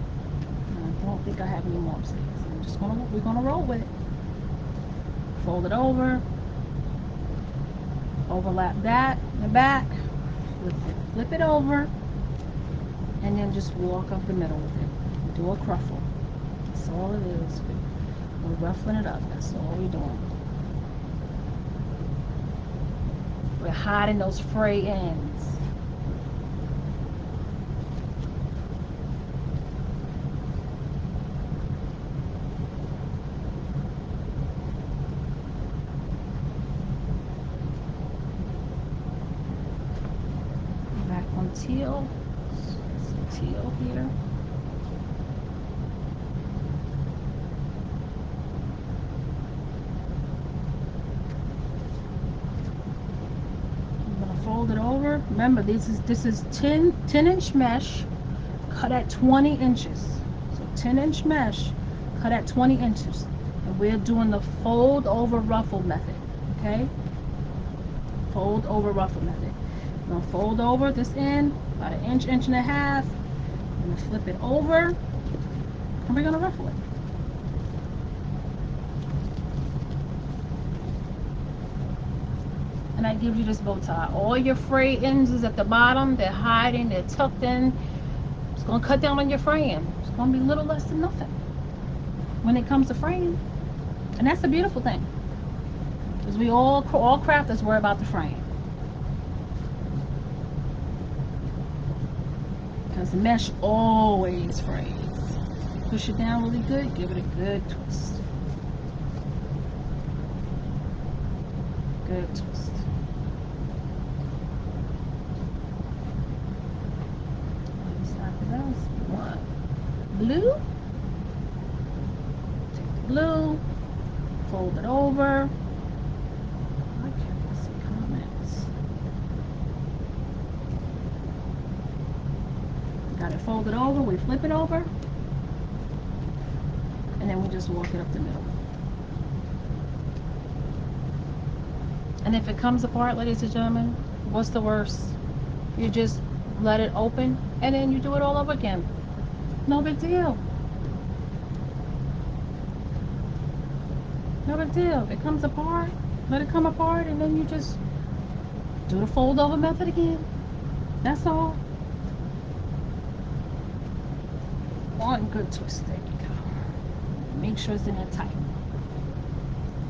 I don't think I have any more upstairs. We're going to roll with it. Fold it over. Overlap that in the back. Flip it over. And then just walk up the middle with it. Do a cruffle. That's all it is. We're ruffling it up. That's all we're doing. We're hiding those fray ends. Back on teal. Some teal here. Fold it over. Remember, this is 10-inch mesh cut at 20 inches. So 10-inch mesh cut at 20 inches. And we're doing the fold over ruffle method. Okay? Fold over ruffle method. We're going to fold over this end about an inch, inch and a half. We're going to flip it over and we're going to ruffle it. And that gives you this bow tie. All your frayed ends is at the bottom. They're hiding. They're tucked in. It's going to cut down on your fraying. It's going to be a little less than nothing when it comes to fraying. And that's a beautiful thing. Because we all crafters worry about the fraying. Because the mesh always frays. Push it down really good. Give it a good twist. Good twist. One. Blue. Take the blue. Fold it over. I can't see comments. Got it folded over. We flip it over. And then we just walk it up the middle. And if it comes apart, ladies and gentlemen, what's the worst? You just let it open and then you do it all over again. No big deal. No big deal. If it comes apart, let it come apart and then you just do the fold over method again. That's all. One good twist. There you go. Make sure it's in there tight.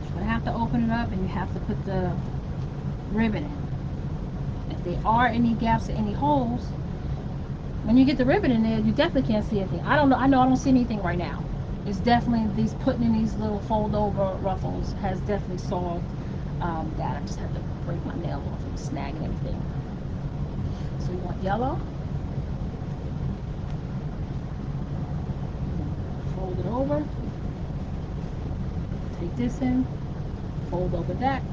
You're going to have to open it up and you have to put the ribbon in. If there are any gaps or any holes, when you get the ribbon in there, you definitely can't see anything. I know I don't see anything right now. It's definitely these putting in these little fold over ruffles has definitely solved that. I just had to break my nail off and snagging everything. So you want yellow. Fold it over. Take this in. Fold over that.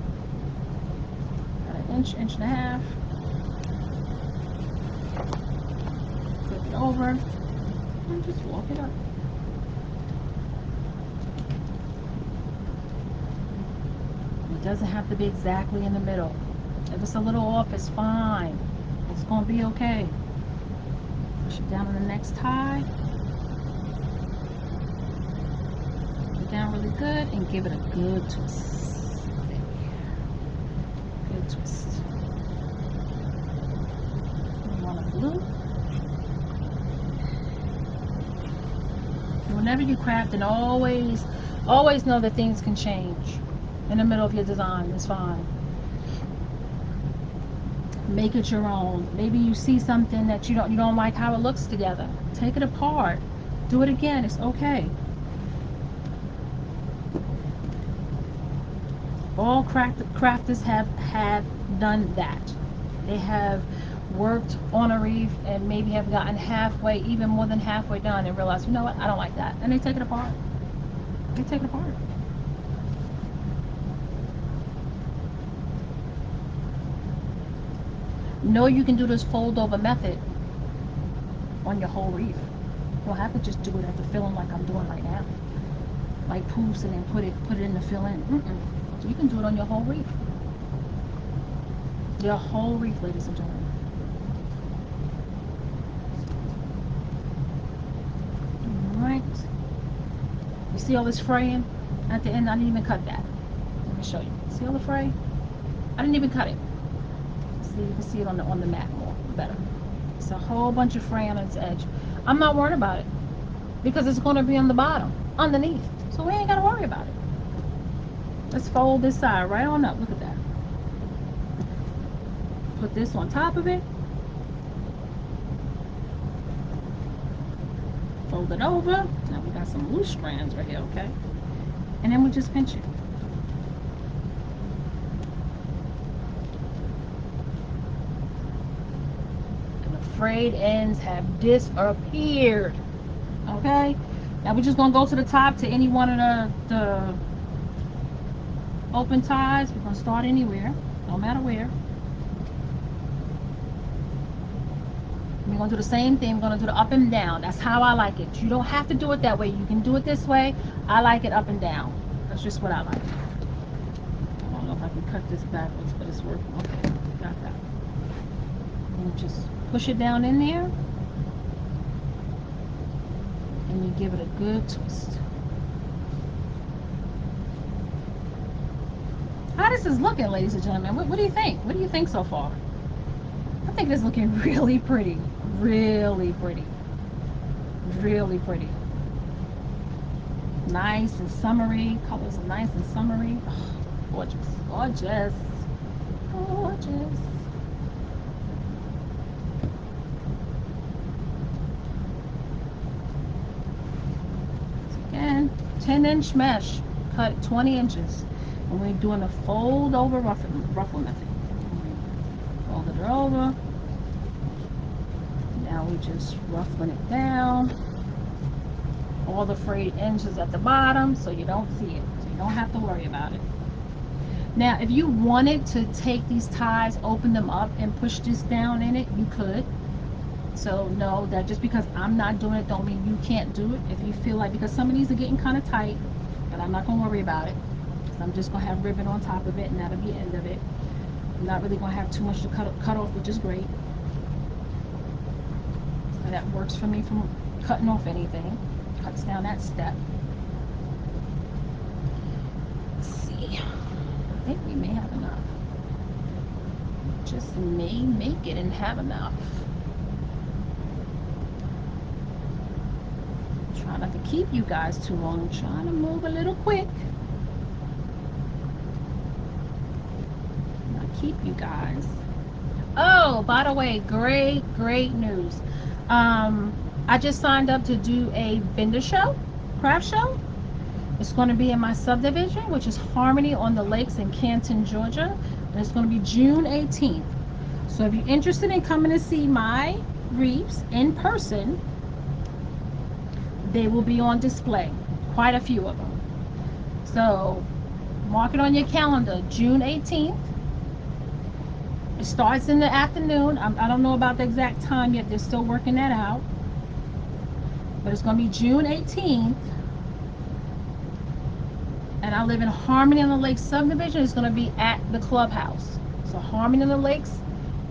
Got an inch, inch and a half. Flip it over and just walk it up. It doesn't have to be exactly in the middle. If it's a little off, it's fine. It's going to be okay. Push it down on the next tie. Push it down really good and give it a good twist. Good twist. You want a blue. Whenever you craft, and always know that things can change in the middle of your design. It's fine. Make it your own. Maybe you see something that you don't like how it looks together. Take it apart. Do it again. It's okay. All crafters have done that. They have worked on a wreath and maybe have gotten halfway, even more than halfway done, and realized, you know what, I don't like that, and they take it apart. They take it apart. Know you can do this fold over method on your whole wreath. You don't have to just do it at the filling like I'm doing right now, like poofs and then put it in the fill-in. So you can do it on your whole wreath. Your whole wreath, ladies and gentlemen. Alright. You see all this fraying? At the end, I didn't even cut that. Let me show you. See all the fray? I didn't even cut it. See, you can see it on the mat more better. It's a whole bunch of fray on its edge. I'm not worried about it because it's going to be on the bottom, underneath. So we ain't got to worry about it. Let's fold this side right on up. Look at that. Put this on top of it. Fold it over. Now we got some loose strands right here, okay? And then we just pinch it. And the frayed ends have disappeared. Okay? Now we're just gonna go to the top to any one of the open ties. We're gonna start anywhere, no matter where. We're gonna do the same thing. We're gonna do the up and down. That's how I like it. You don't have to do it that way. You can do it this way. I like it up and down. That's just what I like. I don't know if I can cut this backwards, but it's working. Okay, got that. And just push it down in there. and you give it a good twist. How this is looking, ladies and gentlemen? What do you think? What do you think so far? I think it's looking really pretty. Really pretty. Really pretty. Nice and summery. Colors are nice and summery. Oh, gorgeous. Gorgeous. Gorgeous. Again, 10-inch mesh. Cut 20 inches. And we're doing a fold over ruffle method. Fold it over. Now we're just ruffling it down. All the frayed edges at the bottom so you don't see it. So you don't have to worry about it. Now, if you wanted to take these ties, open them up, and push this down in it, you could. So know that just because I'm not doing it don't mean you can't do it. If you feel like, because some of these are getting kind of tight, but I'm not going to worry about it. I'm just going to have ribbon on top of it, and that'll be the end of it. I'm not really going to have too much to cut off, which is great. And that works for me from cutting off anything. Cuts down that step. Let's see. I think we may have enough. Just may make it and have enough. Try not to keep you guys too long. I'm trying to move a little quick. Not keep you guys. Oh, by the way, great news. I just signed up to do a vendor show, craft show. It's going to be in my subdivision, which is Harmony on the Lakes in Canton, Georgia. And it's going to be June 18th. So if you're interested in coming to see my wreaths in person, they will be on display. Quite a few of them. So mark it on your calendar, June 18th. It starts in the afternoon. I don't know about the exact time yet. They're still working that out. But it's going to be June 18th. And I live in Harmony on the Lakes subdivision. It's going to be at the clubhouse. So Harmony on the Lakes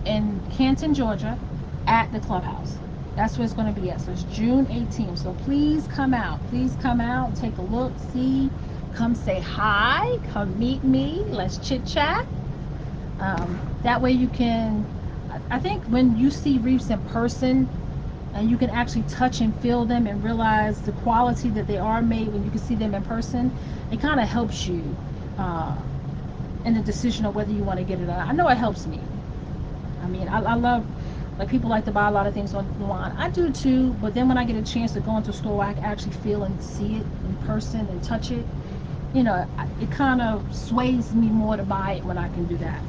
in Canton, Georgia, at the clubhouse. That's where it's going to be at. So it's June 18th. So please come out. Please come out. Take a look. See. Come say hi. Come meet me. Let's chit chat. That way you can, I think when you see wreaths in person and you can actually touch and feel them and realize the quality that they are made when you can see them in person, it kind of helps you in the decision of whether you want to get it or not. I know it helps me. I mean, I love, like, people like to buy a lot of things online. I do too, but then when I get a chance to go into a store where I can actually feel and see it in person and touch it, you know, it kind of sways me more to buy it when I can do that.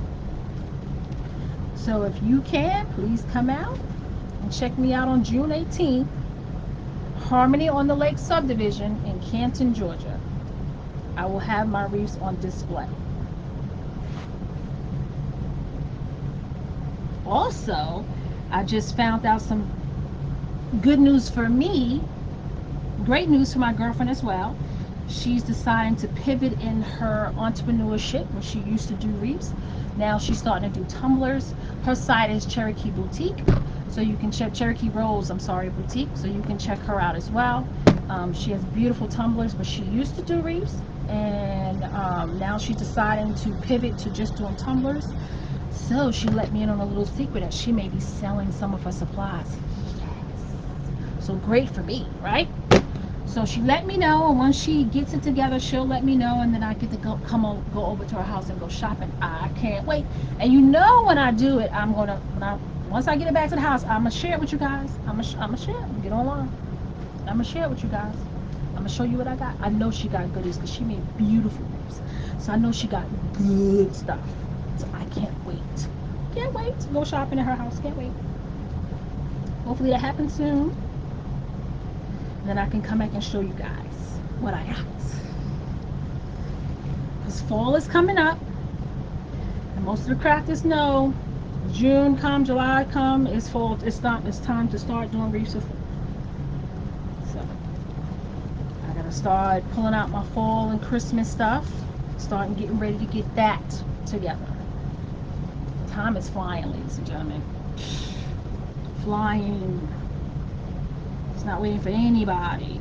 So if you can, please come out and check me out on June 18th, Harmony on the Lake subdivision in Canton, Georgia. I will have my wreaths on display. Also, I just found out some good news for me, great news for my girlfriend as well. She's deciding to pivot in her entrepreneurship. When she used to do wreaths, now she's starting to do tumblers. Her site is Cherokee Boutique, so you can check Cherokee Rose, Boutique, so you can check her out as well. She has beautiful tumblers, but she used to do wreaths, and now she's deciding to pivot to just doing tumblers. So she let me in on a little secret that she may be selling some of her supplies. Yes. So great for me, right? So she let me know, and once she gets it together, she'll let me know, and then I get to go over to her house and go shopping. I can't wait. And you know, when I do it, once I get it back to the house, I'm gonna share it with you guys. I'm gonna share it. Get online. I'm gonna share it with you guys. I'm gonna show you what I got. I know she got goodies because she made beautiful wreaths. So I know she got good stuff. So I can't wait. Can't wait to go shopping at her house. Can't wait. Hopefully that happens soon. Then I can come back and show you guys what I got. Because fall is coming up. And most of the crafters know June come, July come, it's fall. It's time to start doing wreaths of fall. So I gotta start pulling out my fall and Christmas stuff. Starting getting ready to get that together. Time is flying, ladies and gentlemen. Flying. It's not waiting for anybody.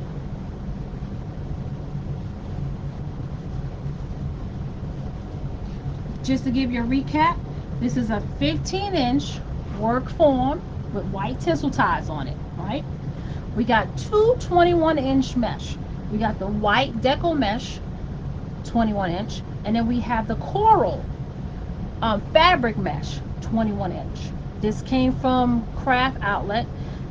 Just to give you a recap, this is a 15-inch work form with white tinsel ties on it, right? We got two 21-inch mesh. We got the white deco mesh, 21-inch, and then we have the coral fabric mesh, 21-inch. This came from Craft Outlet,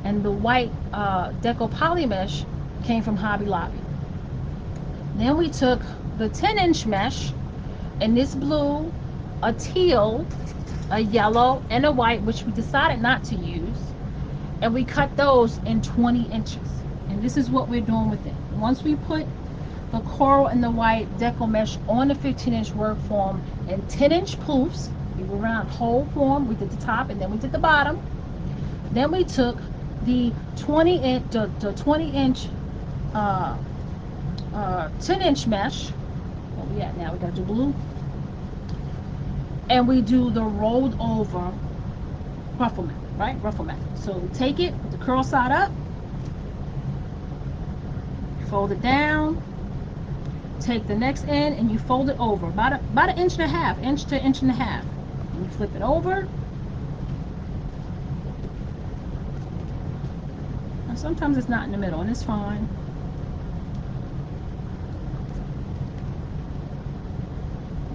and the white deco poly mesh came from Hobby Lobby. Then we took the 10-inch mesh, and this blue, a teal, a yellow, and a white, which we decided not to use, and we cut those in 20 inches. And this is what we're doing with it. Once we put the coral and the white deco mesh on the 15-inch work form in 10-inch poofs, we were around whole form. We did the top and then we did the bottom. Then we took the 20-inch 10-inch mesh. Where we at now? We gotta do blue. And we do the rolled over ruffle method, right? Ruffle method. So we take it with the curl side up, fold it down, take the next end and you fold it over about an inch and a half, inch to inch and a half. And you flip it over. And sometimes it's not in the middle, and it's fine.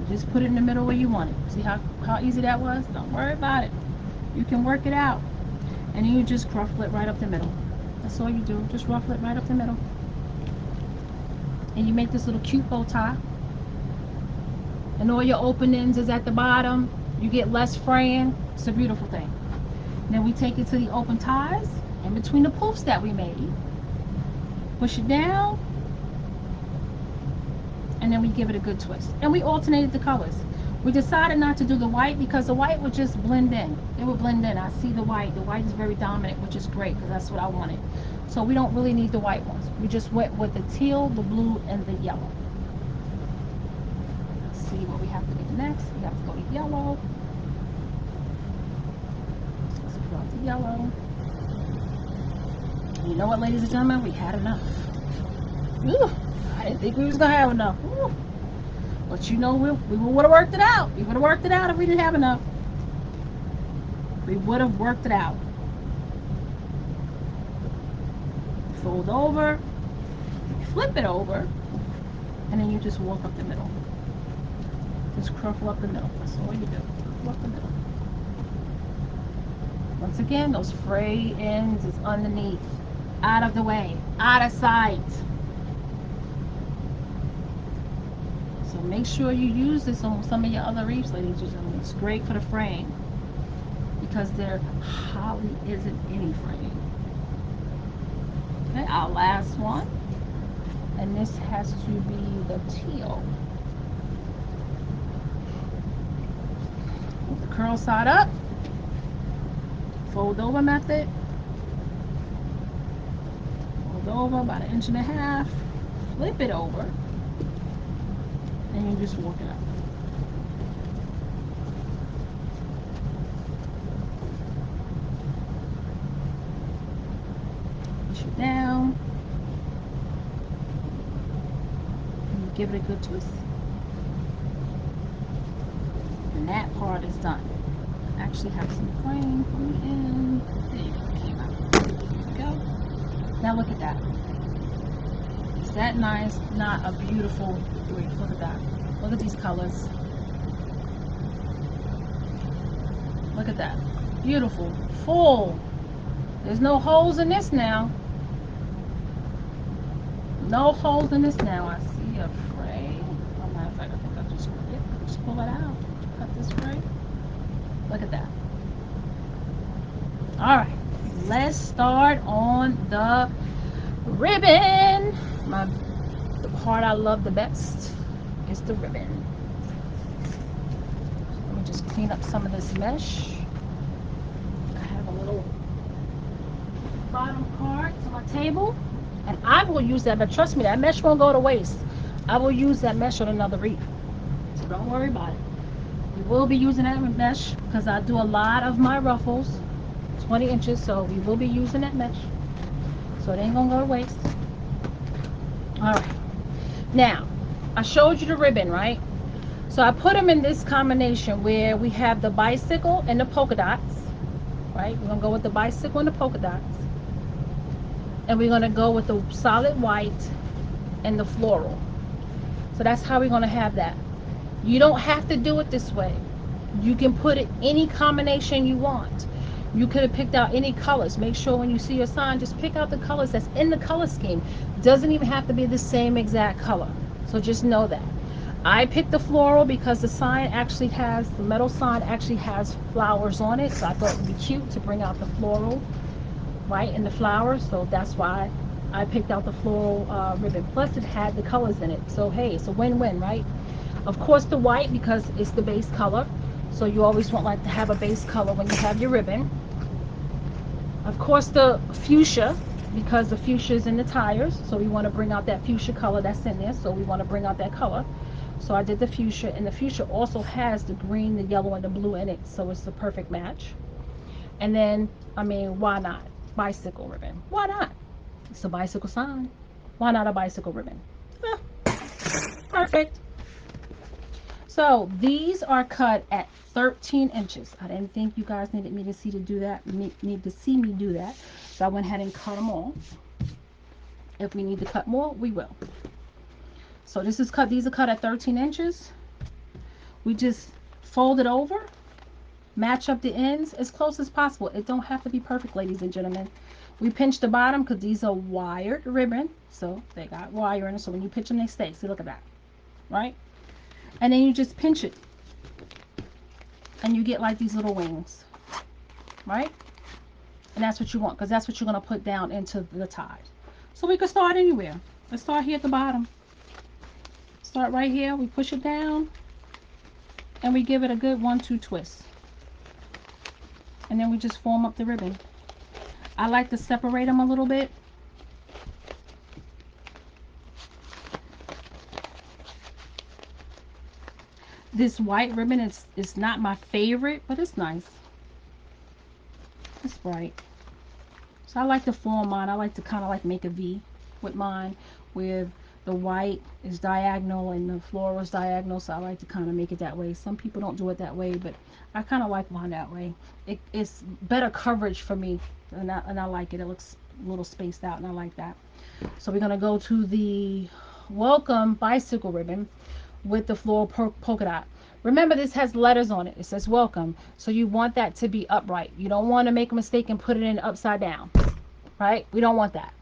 Just put it in the middle where you want it. See how easy that was? Don't worry about it. You can work it out. And then you just ruffle it right up the middle. That's all you do. Just ruffle it right up the middle. And you make this little cute bow tie. And all your openings is at the bottom. You get less fraying. It's a beautiful thing. Then we take it to the open ties in between the poofs that we made. Push it down. And then we give it a good twist. And we alternated the colors. We decided not to do the white because the white would just blend in. It would blend in. I see the white. The white is very dominant, which is great because that's what I wanted. So we don't really need the white ones. We just went with the teal, the blue, and the yellow. Let's see what we have to do next. We have to go to yellow. Let's put out the yellow. And you know what, ladies and gentlemen? We had enough. Ooh. I didn't think we was gonna have enough. Ooh. But you know, we would have worked it out. We would have worked it out if we didn't have enough. We would have worked it out. Fold over, flip it over, and then you just walk up the middle. Just crumple up the middle. That's all you do. Crumple up the middle. Once again, those fray ends is underneath, out of the way, out of sight. So make sure you use this on some of your other wreaths, ladies and gentlemen. It's great for the frame because there hardly isn't any frame. Okay, our last one, and this has to be the teal. With the curl side up, fold over method, fold over about an inch and a half, flip it over. And you just walk it up. Push it down. And you give it a good twist. And that part is done. I actually have some frame from the end. There you go. It came out. There you go. Now look at that. Is that nice? Not a beautiful wreath. Look at that. Look at these colors. Look at that. Beautiful. Full. There's no holes in this now. No holes in this now. I see a fray. As a matter of fact, I think I'll just pull it out. Cut this fray. Look at that. Alright. Let's start on the ribbon. The part I love the best is the ribbon. Let me just clean up some of this mesh. I have a little bottom part to my table, and I will use that, but trust me, that mesh won't go to waste. I will use that mesh on another wreath, so don't worry about it. We will be using that mesh because I do a lot of my ruffles, 20 inches, so we will be using that mesh. so it ain't gonna go to waste. All right, now I showed you the ribbon, right? So I put them in this combination where we have the bicycle and the polka dots, right? We're gonna go with the bicycle and the polka dots, and we're gonna go with the solid white and the floral. So that's how we're gonna have that. You don't have to do it this way. You can put it any combination you want. You could have picked out any colors. Make sure when you see your sign, just pick out the colors that's in the color scheme. Doesn't even have to be the same exact color. So just know that. I picked the floral because the sign actually has, the metal sign actually has flowers on it. So I thought it would be cute to bring out the floral, right, and the flowers. So that's why I picked out the floral ribbon. Plus it had the colors in it. So hey, it's a win-win, right? Of course the white because it's the base color. So you always want like to have a base color when you have your ribbon. Of course the fuchsia because the fuchsia is in the tires. So we want to bring out that fuchsia color that's in there. So we want to bring out that color. So I did the fuchsia, and the fuchsia also has the green, the yellow, and the blue in it. So it's the perfect match. And then, I mean, why not? Bicycle ribbon. Why not? It's a bicycle sign. Why not a bicycle ribbon? Eh, perfect. So these are cut at 13 inches. I didn't think you guys needed me to see to do that. Need to see me do that. So I went ahead and cut them all. If we need to cut more, we will. So this is cut. These are cut at 13 inches. We just fold it over, match up the ends as close as possible. It don't have to be perfect, ladies and gentlemen. We pinch the bottom because these are wired ribbon. So they got wire in it. So when you pinch them, they stay. See, look at that. Right? And then you just pinch it. And you get like these little wings. Right? And that's what you want because that's what you're going to put down into the tie. So we can start anywhere. Let's start here at the bottom. Start right here. We push it down. And we give it a good 1-2 twist. And then we just form up the ribbon. I like to separate them a little bit. This white ribbon is not my favorite, but it's nice. It's bright. So I like to form mine. I like to kind of like make a V with mine, where the white is diagonal and the floral is diagonal. So I like to kind of make it that way. Some people don't do it that way, but I kind of like mine that way. It's better coverage for me, and I like it. It looks a little spaced out, and I like that. So we're gonna go to the welcome bicycle ribbon with the floral polka dot. Remember, this has letters on it. It says welcome. So you want that to be upright. You don't want to make a mistake and put it in upside down, right? We don't want that.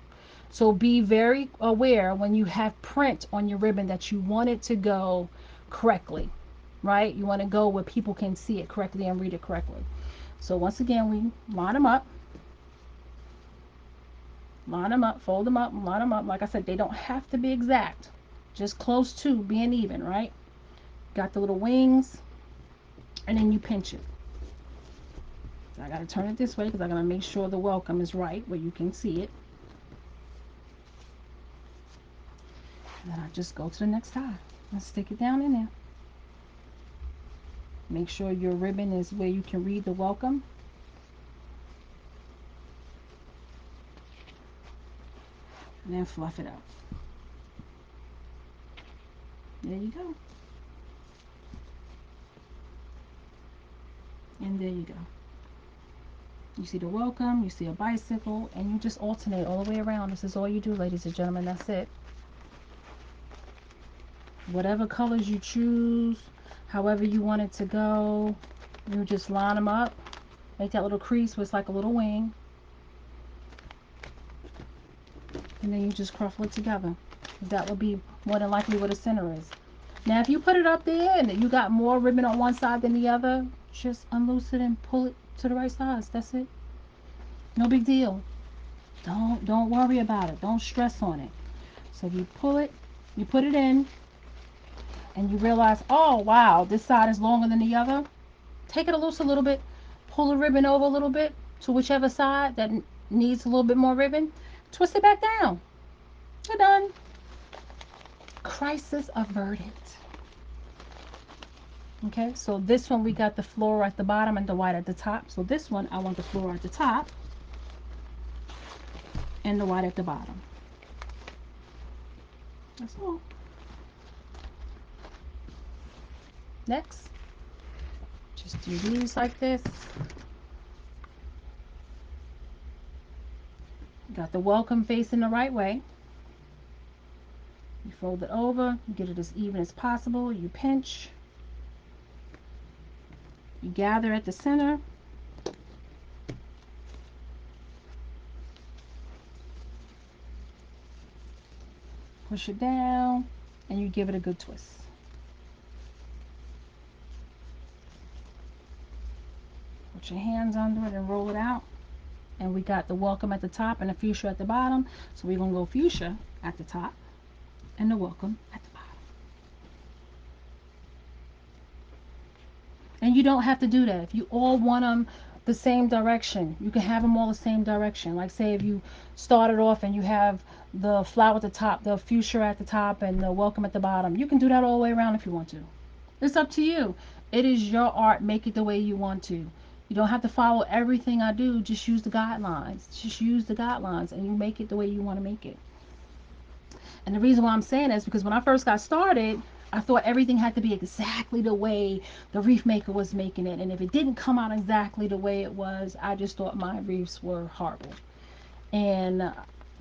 So be very aware when you have print on your ribbon that you want it to go correctly, right? You want to go where people can see it correctly and read it correctly. So once again, we line them up, fold them up, line them up. Like I said, they don't have to be exact, just close to being even, right? Got the little wings, and then you pinch it. So I got to turn it this way because I got to make sure the welcome is right where you can see it. And then I just go to the next tie and stick it down in there. Make sure your ribbon is where you can read the welcome. And then fluff it up. There you go. And there you go. You see the welcome, you see a bicycle, and you just alternate all the way around. This is all you do, ladies and gentlemen. That's it. Whatever colors you choose, however you want it to go, you just line them up. Make that little crease where it's like a little wing. And then you just crumple it together. That will be more than likely where the center is. Now if you put it up there and you got more ribbon on one side than the other, just unloose it and pull it to the right size. That's it. No big deal. Don't worry about it. Don't stress on it. So you pull it, you put it in, and you realize, oh wow, this side is longer than the other. Take it loose a little bit, pull the ribbon over a little bit to whichever side that needs a little bit more ribbon, twist it back down. You're done. Crisis averted. Okay, so this one we got the floral at the bottom and the white at the top. So this one I want the floral at the top. and the white at the bottom. That's all. Next, just do these like this. Got the welcome facing the right way. You fold it over, you get it as even as possible. You pinch, you gather at the center, push it down, and you give it a good twist. Put your hands under it and roll it out. And we got the welcome at the top and the fuchsia at the bottom. So we're going to go fuchsia at the top and the welcome at the bottom. And you don't have to do that. If you all want them the same direction, you can have them all the same direction. Like say if you started off and you have the flower at the top, the fuchsia at the top, and the welcome at the bottom, you can do that all the way around if you want to. It's up to you. It is your art. Make it the way you want to. You don't have to follow everything I do. Just use the guidelines. Just use the guidelines and you make it the way you want to make it. And the reason why I'm saying that is because when I first got started, I thought everything had to be exactly the way the wreath maker was making it. And if it didn't come out exactly the way it was, I just thought my wreaths were horrible. And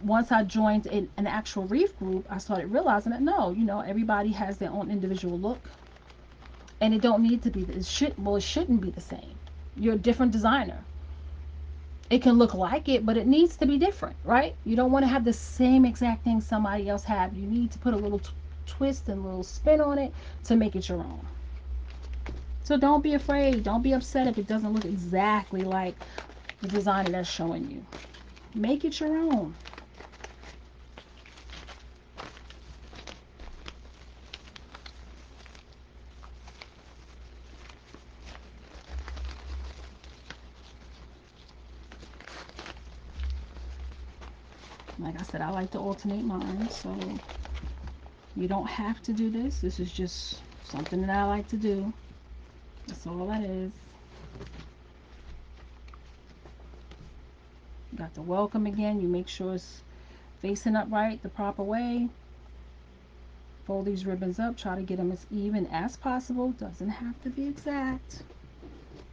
once I joined an actual wreath group, I started realizing that no, everybody has their own individual look. And it don't need to be, it shouldn't be the same. You're a different designer. It can look like it, but it needs to be different, right? You don't want to have the same exact thing somebody else had. You need to put a little twist and a little spin on it to make it your own. So don't be afraid. Don't be upset if it doesn't look exactly like the designer that's showing you. Make it your own. Like I said, I like to alternate mine, so you don't have to do this. This is just something that I like to do. That's all that is. Got the welcome again. You make sure it's facing upright the proper way. Fold these ribbons up. Try to get them as even as possible. Doesn't have to be exact.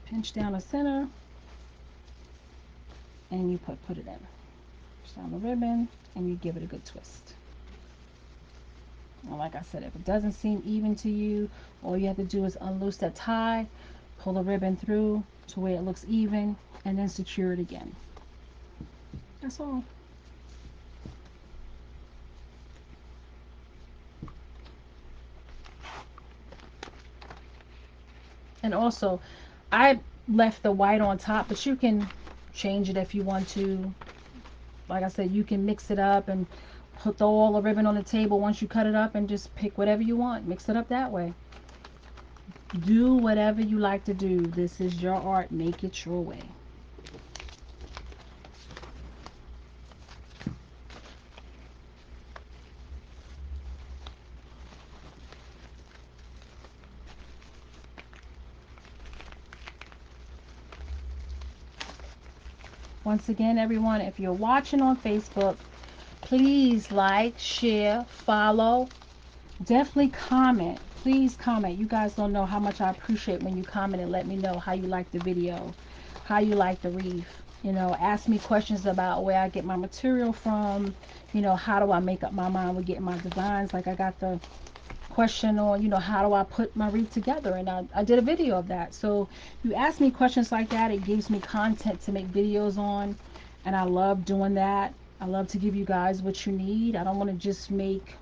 Pinch down the center. And you put it in. Push down the ribbon and you give it a good twist. And like I said, if it doesn't seem even to you, all you have to do is unloose that tie, pull the ribbon through to where it looks even, and then secure it again. That's all. And also, I left the white on top, but you can change it if you want to. Like I said, you can mix it up and throw all the ribbon on the table once you cut it up and just pick whatever you want. Mix it up that way. Do whatever you like to do. This is your art. Make it your way. Once again, everyone, if you're watching on Facebook, please like, share, follow. Definitely comment. Please comment. You guys don't know how much I appreciate when you comment and let me know how you like the video, how you like the wreath. Ask me questions about where I get my material from. How do I make up my mind with getting my designs? Like I got the question on, how do I put my wreath together? And I did a video of that. So you ask me questions like that, it gives me content to make videos on. And I love doing that. I love to give you guys what you need. I don't want to just make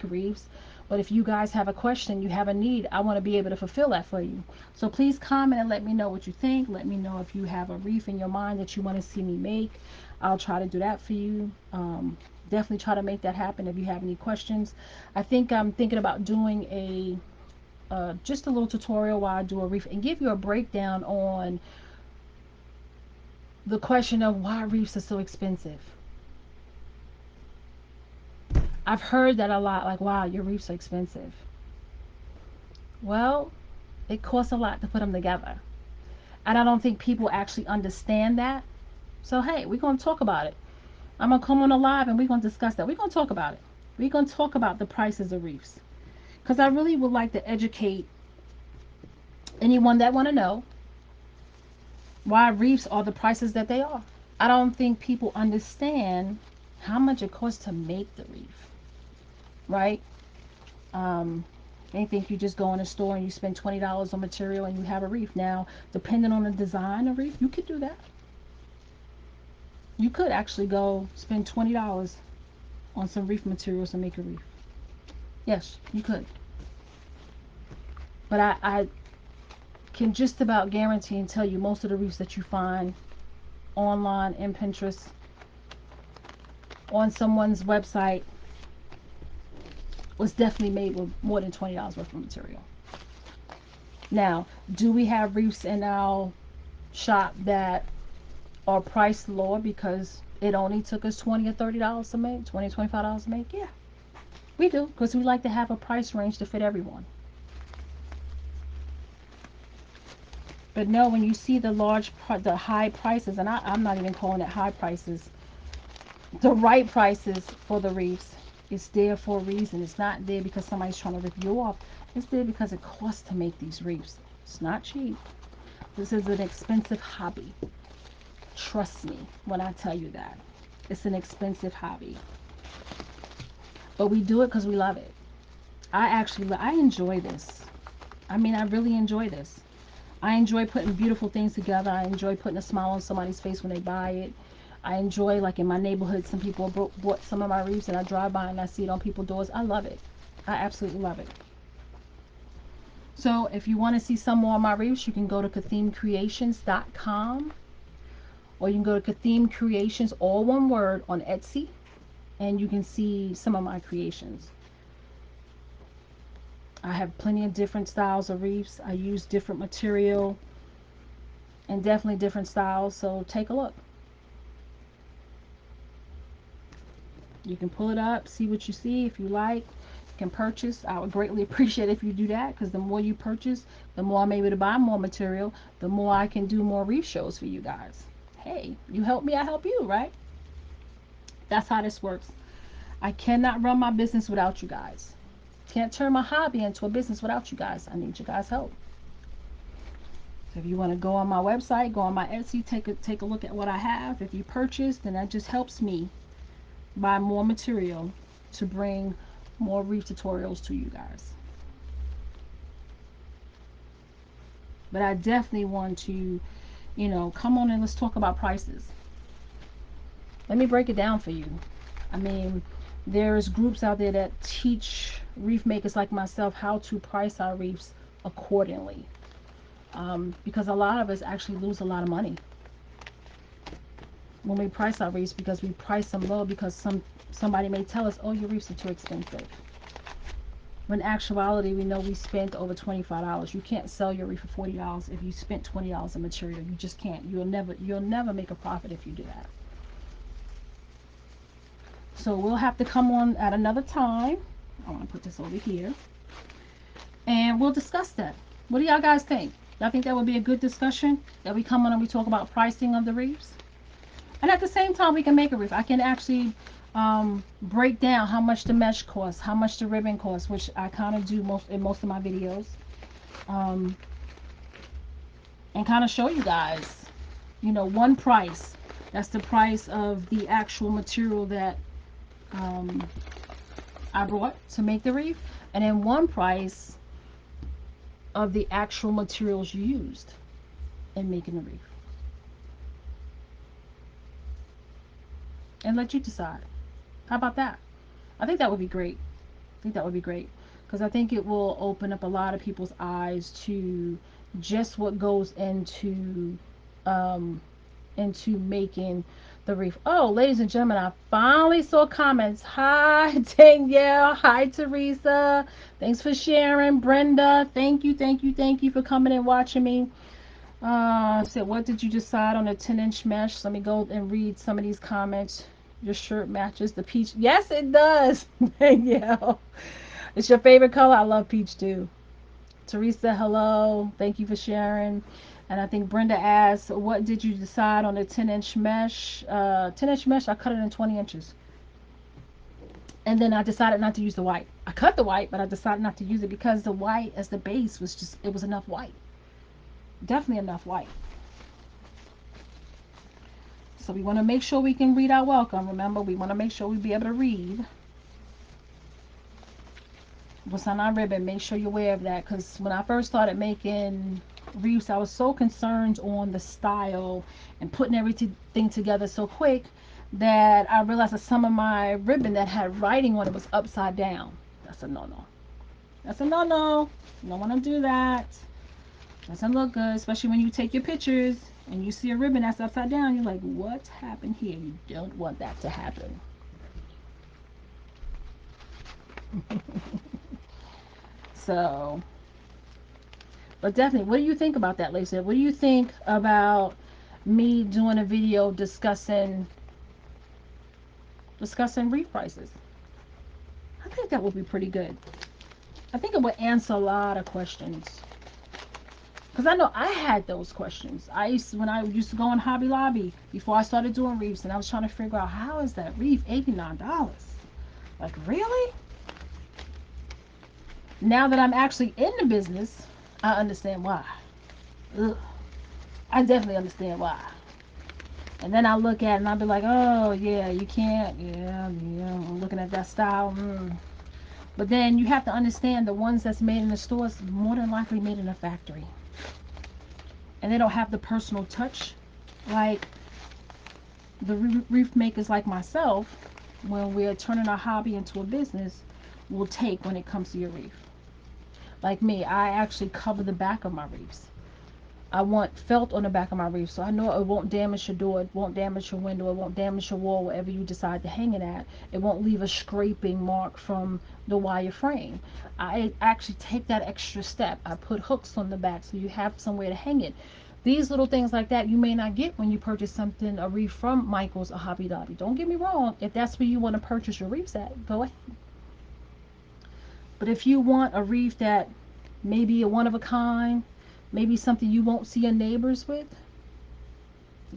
wreaths. But if you guys have a question, you have a need, I want to be able to fulfill that for you. So please comment and let me know what you think. Let me know if you have a wreath in your mind that you want to see me make. I'll try to do that for you. Definitely try to make that happen if you have any questions. I think I'm thinking about doing just a little tutorial while I do a wreath and give you a breakdown on the question of why wreaths are so expensive. I've heard that a lot, like, wow, your wreaths are expensive. Well, it costs a lot to put them together. And I don't think people actually understand that. So, hey, we're going to talk about it. I'm gonna come on a live and we're gonna discuss that. We're gonna talk about it. We're gonna talk about the prices of reefs because I really would like to educate anyone that want to know why reefs are the prices that they are. I don't think people understand how much it costs to make the reef, right? Um, they think you just go in a store and you spend $20 on material and you have a reef. Now, depending on the design of reef, you could do that. You could actually go spend $20 on some reef materials and make a reef. Yes, you could. But I can just about guarantee and tell you most of the reefs that you find online in Pinterest, on someone's website, was definitely made with more than $20 worth of material. Now, do we have reefs in our shop that are priced lower because it only took us $20 or $30 to make, $20, $25 to make? Yeah, we do, because we like to have a price range to fit everyone. But no, when you see the the high prices, and I'm not even calling it high prices, the right prices for the reefs, it's there for a reason. It's not there because somebody's trying to rip you off. It's there because it costs to make these reefs. It's not cheap. This is an expensive hobby. Trust me when I tell you that. It's an expensive hobby. But we do it because we love it. I enjoy this. I mean, I really enjoy this. I enjoy putting beautiful things together. I enjoy putting a smile on somebody's face when they buy it. I enjoy, like in my neighborhood, some people bought some of my reefs and I drive by and I see it on people's doors. I love it. I absolutely love it. So if you want to see some more of my reefs, you can go to kathemecreations.com, or you can go to Katheme Creations, all one word, on Etsy, and you can see some of my creations. I have plenty of different styles of reefs. I use different material and definitely different styles, so take a look. You can pull it up, see what you see. If you like, you can purchase. I would greatly appreciate if you do that, because the more you purchase, the more I'm able to buy more material, the more I can do more reef shows for you guys. Hey, you help me, I help you, right? That's how this works. I cannot run my business without you guys. Can't turn my hobby into a business without you guys. I need you guys' help. So if you want to go on my website, go on my Etsy, take a look at what I have. If you purchase, then that just helps me buy more material to bring more reef tutorials to you guys. But I definitely want to, come on and let's talk about prices. Let me break it down for you. I mean, there's groups out there that teach reef makers like myself how to price our reefs accordingly. Because a lot of us actually lose a lot of money when we price our reefs, because we price them low because somebody may tell us, oh, your reefs are too expensive. When in actuality, we know we spent over $25. You can't sell your reef for $40 if you spent $20 in material. You just can't. You'll never make a profit if you do that. So we'll have to come on at another time. I want to put this over here, and we'll discuss that. What do y'all guys think? Y'all think that would be a good discussion, that we come on and we talk about pricing of the reefs? And at the same time, we can make a reef. I can actually break down how much the mesh costs, how much the ribbon costs, which I kind of do most of my videos, um, and kind of show you guys, one price. That's the price of the actual material that um, I brought to make the reef, and then one price of the actual materials used in making the reef, and let you decide. How about that? I think that would be great. I think that would be great, because I think it will open up a lot of people's eyes to just what goes um, into making the reef. Oh, ladies and gentlemen, I finally saw comments. Hi, Danielle. Hi, Teresa. Thanks for sharing. Brenda, thank you, thank you, thank you for coming and watching me. Said, what did you decide on a 10-inch mesh? Let me go and read some of these comments. Your shirt matches the peach. Yes, it does. Danielle. It's your favorite color. I love peach too. Teresa, hello. Thank you for sharing. And I think Brenda asked, what did you decide on the 10-inch mesh? 10-inch mesh, I cut it in 20 inches. And then I decided not to use the white. I cut the white, but I decided not to use it because the white as the base was just, it was enough white. Definitely enough white. So we want to make sure we can read our welcome. Remember, we want to make sure we be able to read what's on our ribbon. Make sure you're aware of that, because when I first started making wreaths, I was so concerned on the style and putting everything together so quick that I realized that some of my ribbon that had writing on it was upside down. That's a no-no. That's a no-no. You don't want to do that. Doesn't look good, especially when you take your pictures and you see a ribbon that's upside down. You're like, what happened here? You don't want that to happen. So, but definitely, what do you think about that, Lisa? What do you think about me doing a video discussing wreath prices? I think that would be pretty good. I think it would answer a lot of questions. Because I know I had those questions. When I used to go in Hobby Lobby before I started doing wreaths, and I was trying to figure out, how is that wreath $89? Like, really? Now that I'm actually in the business, I understand why. Ugh. I definitely understand why. And then I look at it and I'll be like, oh, yeah, you can't. Yeah, I'm looking at that style. But then you have to understand, the ones that's made in the stores more than likely made in a factory. And they don't have the personal touch like the wreath makers like myself, when we're turning our hobby into a business, will take when it comes to your wreath. Like me, I actually cover the back of my wreaths. I want felt on the back of my wreath, so I know it won't damage your door, it won't damage your window, it won't damage your wall, wherever you decide to hang it at. It won't leave a scraping mark from the wire frame. I actually take that extra step. I put hooks on the back so you have somewhere to hang it. These little things like that you may not get when you purchase something, a wreath from Michael's or Hobby Lobby. Don't get me wrong, if that's where you want to purchase your wreaths at, go ahead. But if you want a wreath that maybe a one of a kind, maybe something you won't see your neighbors with,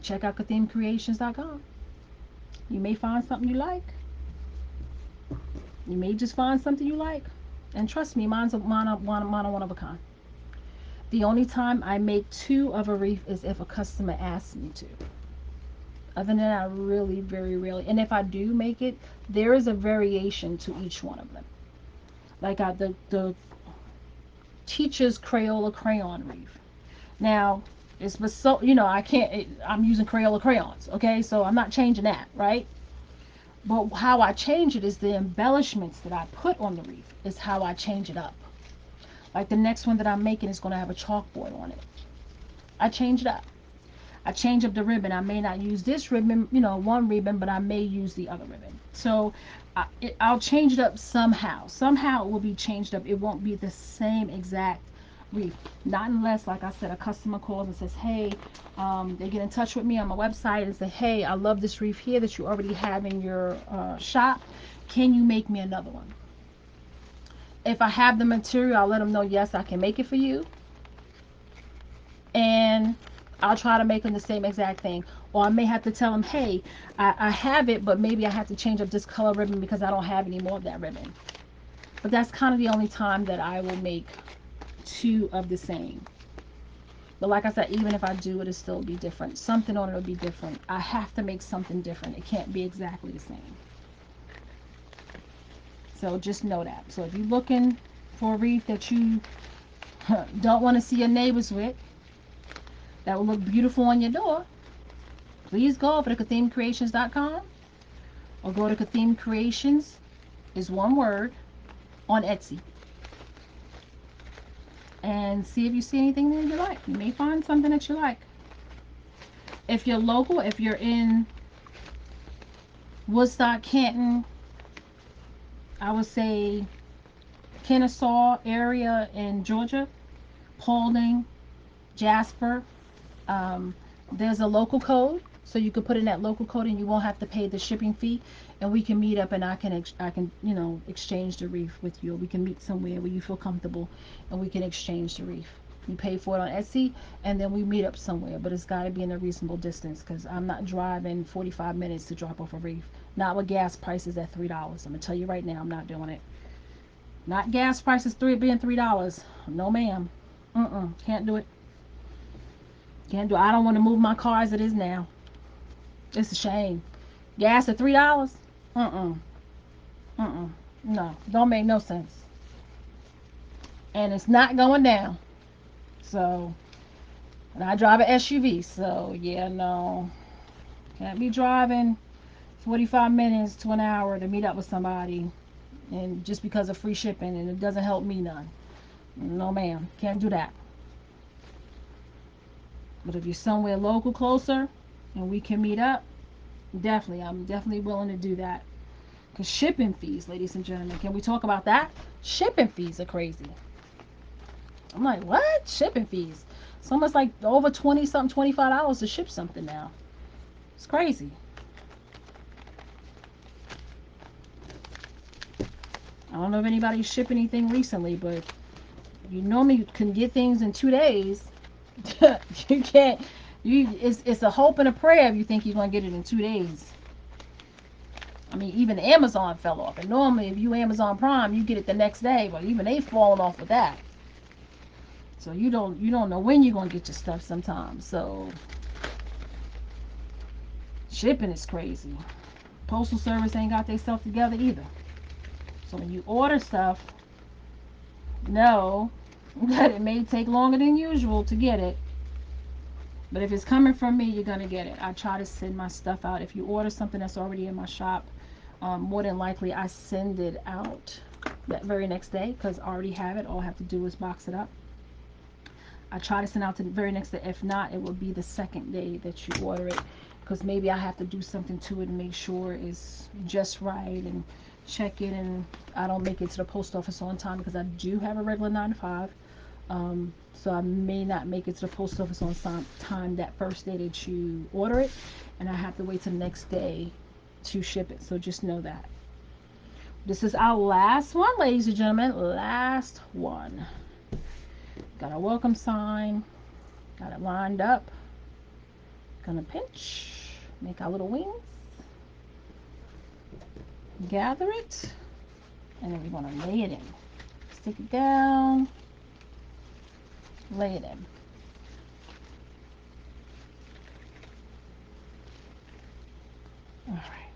check out kathemescreations.com. You may find something you like. You may just find something you like. And trust me, mine's a mono one of a kind. The only time I make two of a wreath is if a customer asks me to. Other than that, I really, very rarely. And if I do make it, there is a variation to each one of them. Like the teacher's Crayola crayon wreath. Now, it's so, I can't, I'm using Crayola crayons, okay? So I'm not changing that, right? But how I change it is the embellishments that I put on the wreath is how I change it up. Like the next one that I'm making is going to have a chalkboard on it. I change it up. I change up the ribbon. I may not use this ribbon, one ribbon, but I may use the other ribbon. So I'll change it up somehow. Somehow it will be changed up. It won't be the same exact wreath. Not unless, like I said, a customer calls and says, hey, they get in touch with me on my website and say, hey, I love this wreath here that you already have in your shop. Can you make me another one? If I have the material, I'll let them know, yes, I can make it for you. And I'll try to make them the same exact thing. Or I may have to tell them, hey, I have it, but maybe I have to change up this color ribbon because I don't have any more of that ribbon. But that's kind of the only time that I will make two of the same. But like I said, even if I do, it'll still be different. Something on it will be different. I have to make something different. It can't be exactly the same. So just know that. So if you're looking for a wreath that you don't want to see your neighbors with, that will look beautiful on your door, please go over to kathemescreations.com or go to Kathemes Creations, is one word, on Etsy. And see if you see anything that you like. You may find something that you like. If you're local, if you're in Woodstock, Canton, I would say Kennesaw area in Georgia, Paulding, Jasper, there's a local code, so you could put in that local code and you won't have to pay the shipping fee, and we can meet up and I can exchange the wreath with you. Or we can meet somewhere where you feel comfortable and we can exchange the wreath. You pay for it on Etsy, and then we meet up somewhere. But it's got to be in a reasonable distance because I'm not driving 45 minutes to drop off a wreath. Not with gas prices at $3. I'm gonna tell you right now, I'm not doing it. Not gas prices being $3. No, ma'am. Can't do it. Can't do it. I don't want to move my car as it is now. It's a shame. Gas at $3. Mm-mm. Mm-mm. No, don't make no sense. And it's not going down. So, and I drive an SUV. So, yeah, no. Can't be driving 45 minutes to an hour to meet up with somebody and just because of free shipping and it doesn't help me none. No, ma'am. Can't do that. But if you're somewhere local closer and we can meet up, definitely. I'm definitely willing to do that. Because shipping fees, ladies and gentlemen, can we talk about that? Shipping fees are crazy. I'm like, what? Shipping fees? It's almost like over 20 something, $25 to ship something now. It's crazy. I don't know if anybody's shipped anything recently, but you normally can get things in 2 days. You can't. It's a hope and a prayer if you think you're gonna get it in 2 days. I mean, even Amazon fell off, and normally if you Amazon Prime, you get it the next day. But even they falling off with that. So you don't know when you're gonna get your stuff sometimes. So shipping is crazy. Postal service ain't got their stuff together either. So when you order stuff, know that it may take longer than usual to get it. But if it's coming from me, you're gonna get it. I try to send my stuff out. If you order something that's already in my shop, more than likely I send it out that very next day because I already have it. All I have to do is box it up. I try to send out to the very next day. If not, it will be the second day that you order it because maybe I have to do something to it and make sure it's just right and check it and I don't make it to the post office on time because I do have a regular 9 to 5. So I may not make it to the post office on time that first day that you order it, and I have to wait till the next day to ship it. So just know that. This is our last one, ladies and gentlemen. Last one. Got a welcome sign. Got it lined up. Gonna pinch. Make our little wings. Gather it. And then we're gonna lay it in. Stick it down. Lay it in. All right.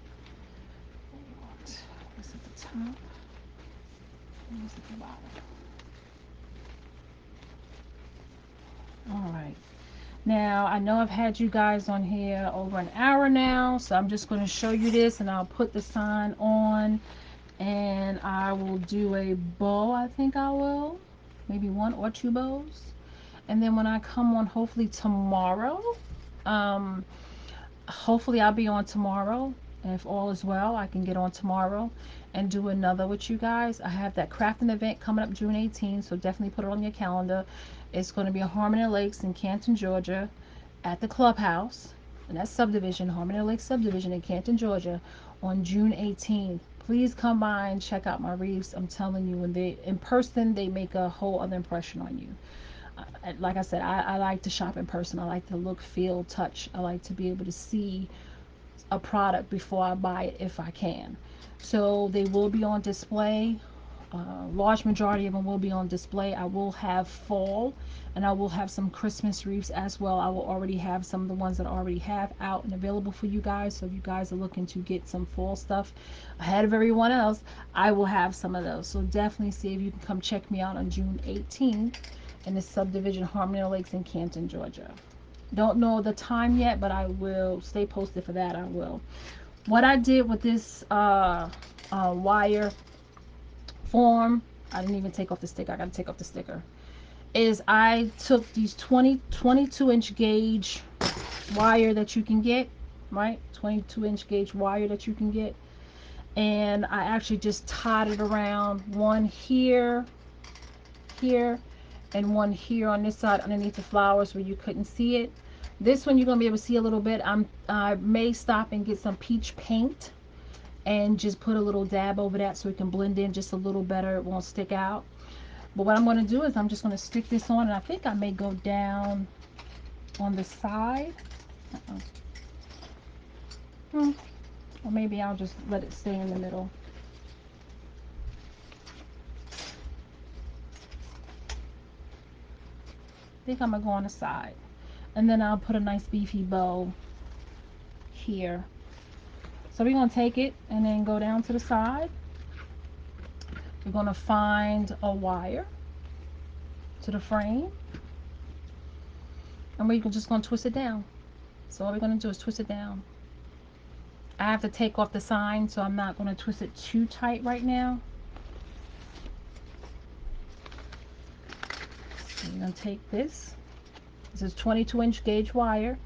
What do you want? This at the top. This at the bottom. All right. Now, I know I've had you guys on here over an hour now, so I'm just going to show you this and I'll put the sign on and I will do a bow. I think I will. Maybe one or two bows. And then when I come on, hopefully tomorrow, um, hopefully I'll be on tomorrow. And if all is well, I can get on tomorrow and do another with you guys. I have that crafting event coming up June 18th, so definitely put it on your calendar. It's going to be at Harmony Lakes in Canton, Georgia, at the clubhouse, and that's subdivision, Harmony Lakes subdivision in Canton, Georgia, on June 18th. Please come by and check out my wreaths. I'm telling you, when they in person, they make a whole other impression on you. Like I said, I like to shop in person. I like to look, feel, touch. I like to be able to see a product before I buy it if I can. So they will be on display. Large majority of them will be on display. I will have fall and I will have some Christmas wreaths as well. I will already have some of the ones that I already have out and available for you guys. So if you guys are looking to get some fall stuff ahead of everyone else, I will have some of those. So definitely see if you can come check me out on June 18th in the subdivision Harmony Lakes in Canton, Georgia. Don't know the time yet, but I will stay posted for that. I will. What I did with this wire form, I didn't even take off the sticker. I got to take off the sticker. Is I took these 22-inch gauge wire that you can get, right? 22-inch gauge wire that you can get. And I actually just tied it around one here, here, and one here on this side underneath the flowers where you couldn't see it. This one you're going to be able to see a little bit. I may stop and get some peach paint and just put a little dab over that so it can blend in just a little better. It won't stick out. But what I'm going to do is I'm just going to stick this on, and I think I may go down on the side. Hmm. Or maybe I'll just let it stay in the middle. I think I'm going to go on the side. And then I'll put a nice beefy bow here. So we're going to take it and then go down to the side. We're going to find a wire to the frame. And we're just going to twist it down. So all we're going to do is twist it down. I have to take off the sign, so I'm not going to twist it too tight right now. So we're going to take this. This is 22-inch gauge wire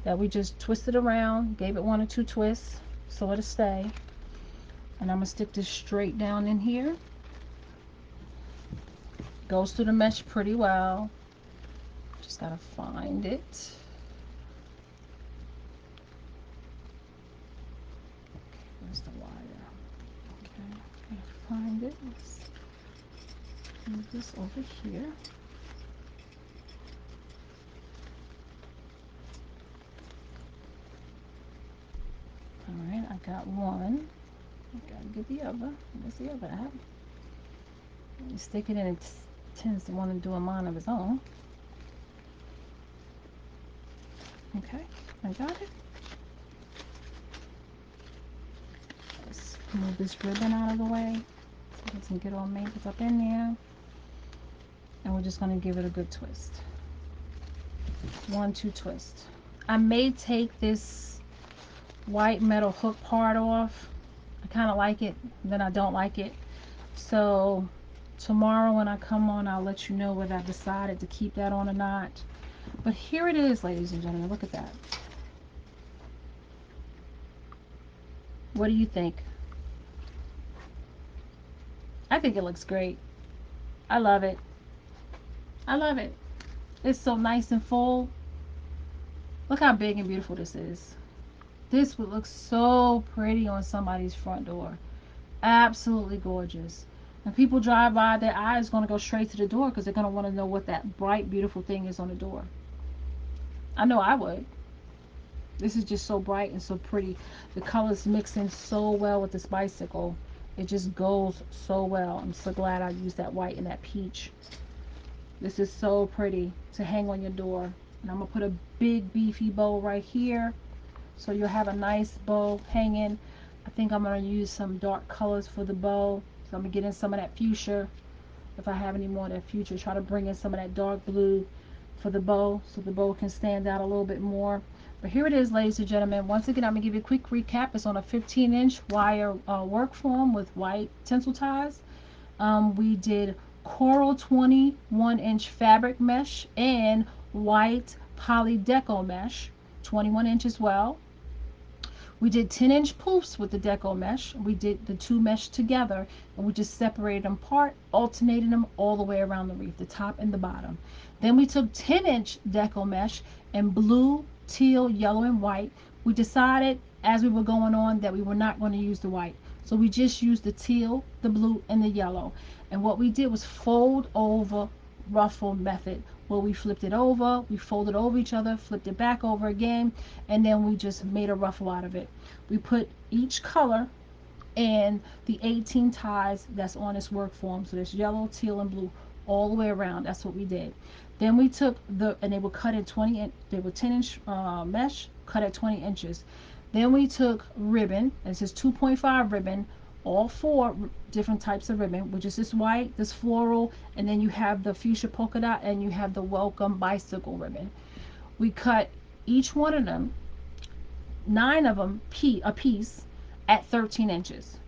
that we just twisted around, gave it 1 or 2 twists so it'll stay. And I'm going to stick this straight down in here. Goes through the mesh pretty well. Just got to find it. Where's the wire? Okay, gotta find it. Let's move this over here. Alright, I got one. I gotta get the other. Where's the other at? You stick it in, it tends to want to do a mind of its own. Okay, I got it. Let's move this ribbon out of the way so it doesn't get all mangled up in there. And we're just going to give it a good twist. 1, 2 twist. I may take this white metal hook part off. I kind of like it, then I don't like it. So tomorrow when I come on, I'll let you know whether I've decided to keep that on or not. But here it is, ladies and gentlemen. Look at that. What do you think? I think it looks great. I love it. I love it. It's so nice and full. Look how big and beautiful this is. This would look so pretty on somebody's front door. Absolutely gorgeous. When people drive by, their eyes going to go straight to the door because they're going to want to know what that bright, beautiful thing is on the door. I know I would. This is just so bright and so pretty. The colors mix in so well with this bicycle. It just goes so well. I'm so glad I used that white and that peach. This is so pretty to hang on your door. And I'm going to put a big beefy bow right here. So you'll have a nice bow hanging. I think I'm going to use some dark colors for the bow. So I'm going to get in some of that fuchsia. If I have any more of that fuchsia, try to bring in some of that dark blue for the bow so the bow can stand out a little bit more. But here it is, ladies and gentlemen. Once again, I'm going to give you a quick recap. It's on a 15-inch wire work form with white tinsel ties. We did coral 21-inch fabric mesh and white poly deco mesh, 21 inch as well. We did 10-inch poofs with the deco mesh. We did the 2 mesh together, and we just separated them apart, alternating them all the way around the wreath, the top and the bottom. Then we took 10-inch deco mesh in blue, teal, yellow, and white. We decided as we were going on that we were not going to use the white. So we just used the teal, the blue, and the yellow. And what we did was fold over ruffle method, where we flipped it over, we folded over each other, flipped it back over again, and then we just made a ruffle out of it. We put each color in the 18 ties that's on this work form. So there's yellow, teal, and blue all the way around. That's what we did. Then we took and they were cut in 20, they were 10-inch mesh, cut at 20 inches. Then we took ribbon, this is 2.5 ribbon, all 4 different types of ribbon, which is this white, this floral, and then you have the fuchsia polka dot, and you have the welcome bicycle ribbon. We cut each one of them, 9 of them a piece, at 13 inches,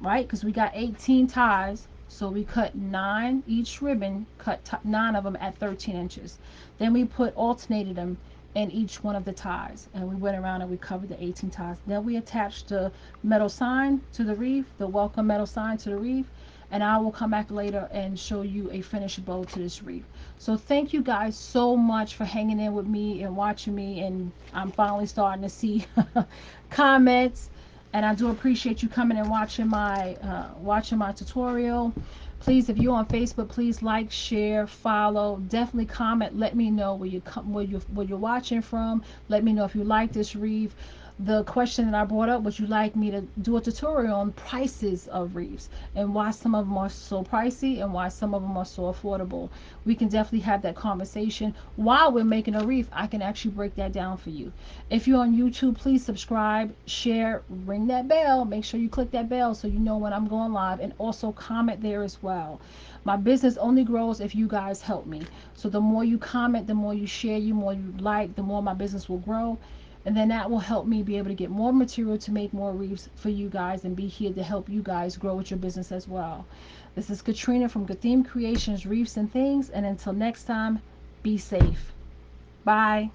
right? Because we got 18 ties, so we cut 9 each ribbon, cut 9 of them at 13 inches. Then we alternated them in each one of the ties, and we went around and we covered the 18 ties. Then we attached the metal sign to the wreath, the welcome metal sign to the wreath, and I will come back later and show you a finished bow to this wreath. So thank you guys so much for hanging in with me and watching me, and I'm finally starting to see comments, and I do appreciate you coming and watching my tutorial. Please, if you're on Facebook, please like, share, follow. Definitely comment. Let me know where you come, where you're watching from. Let me know if you like this wreath. The question that I brought up, would you like me to do a tutorial on prices of wreaths and why some of them are so pricey and why some of them are so affordable? We can definitely have that conversation while we're making a wreath. I can actually break that down for you. If you're on YouTube, please subscribe, share, ring that bell. Make sure you click that bell so you know when I'm going live, and also comment there as well. My business only grows if you guys help me. So the more you comment, the more you share, the more you like, the more my business will grow. And then that will help me be able to get more material to make more wreaths for you guys and be here to help you guys grow with your business as well. This is Katrina from Kathemes Creations, Wreaths and Things. And until next time, be safe. Bye.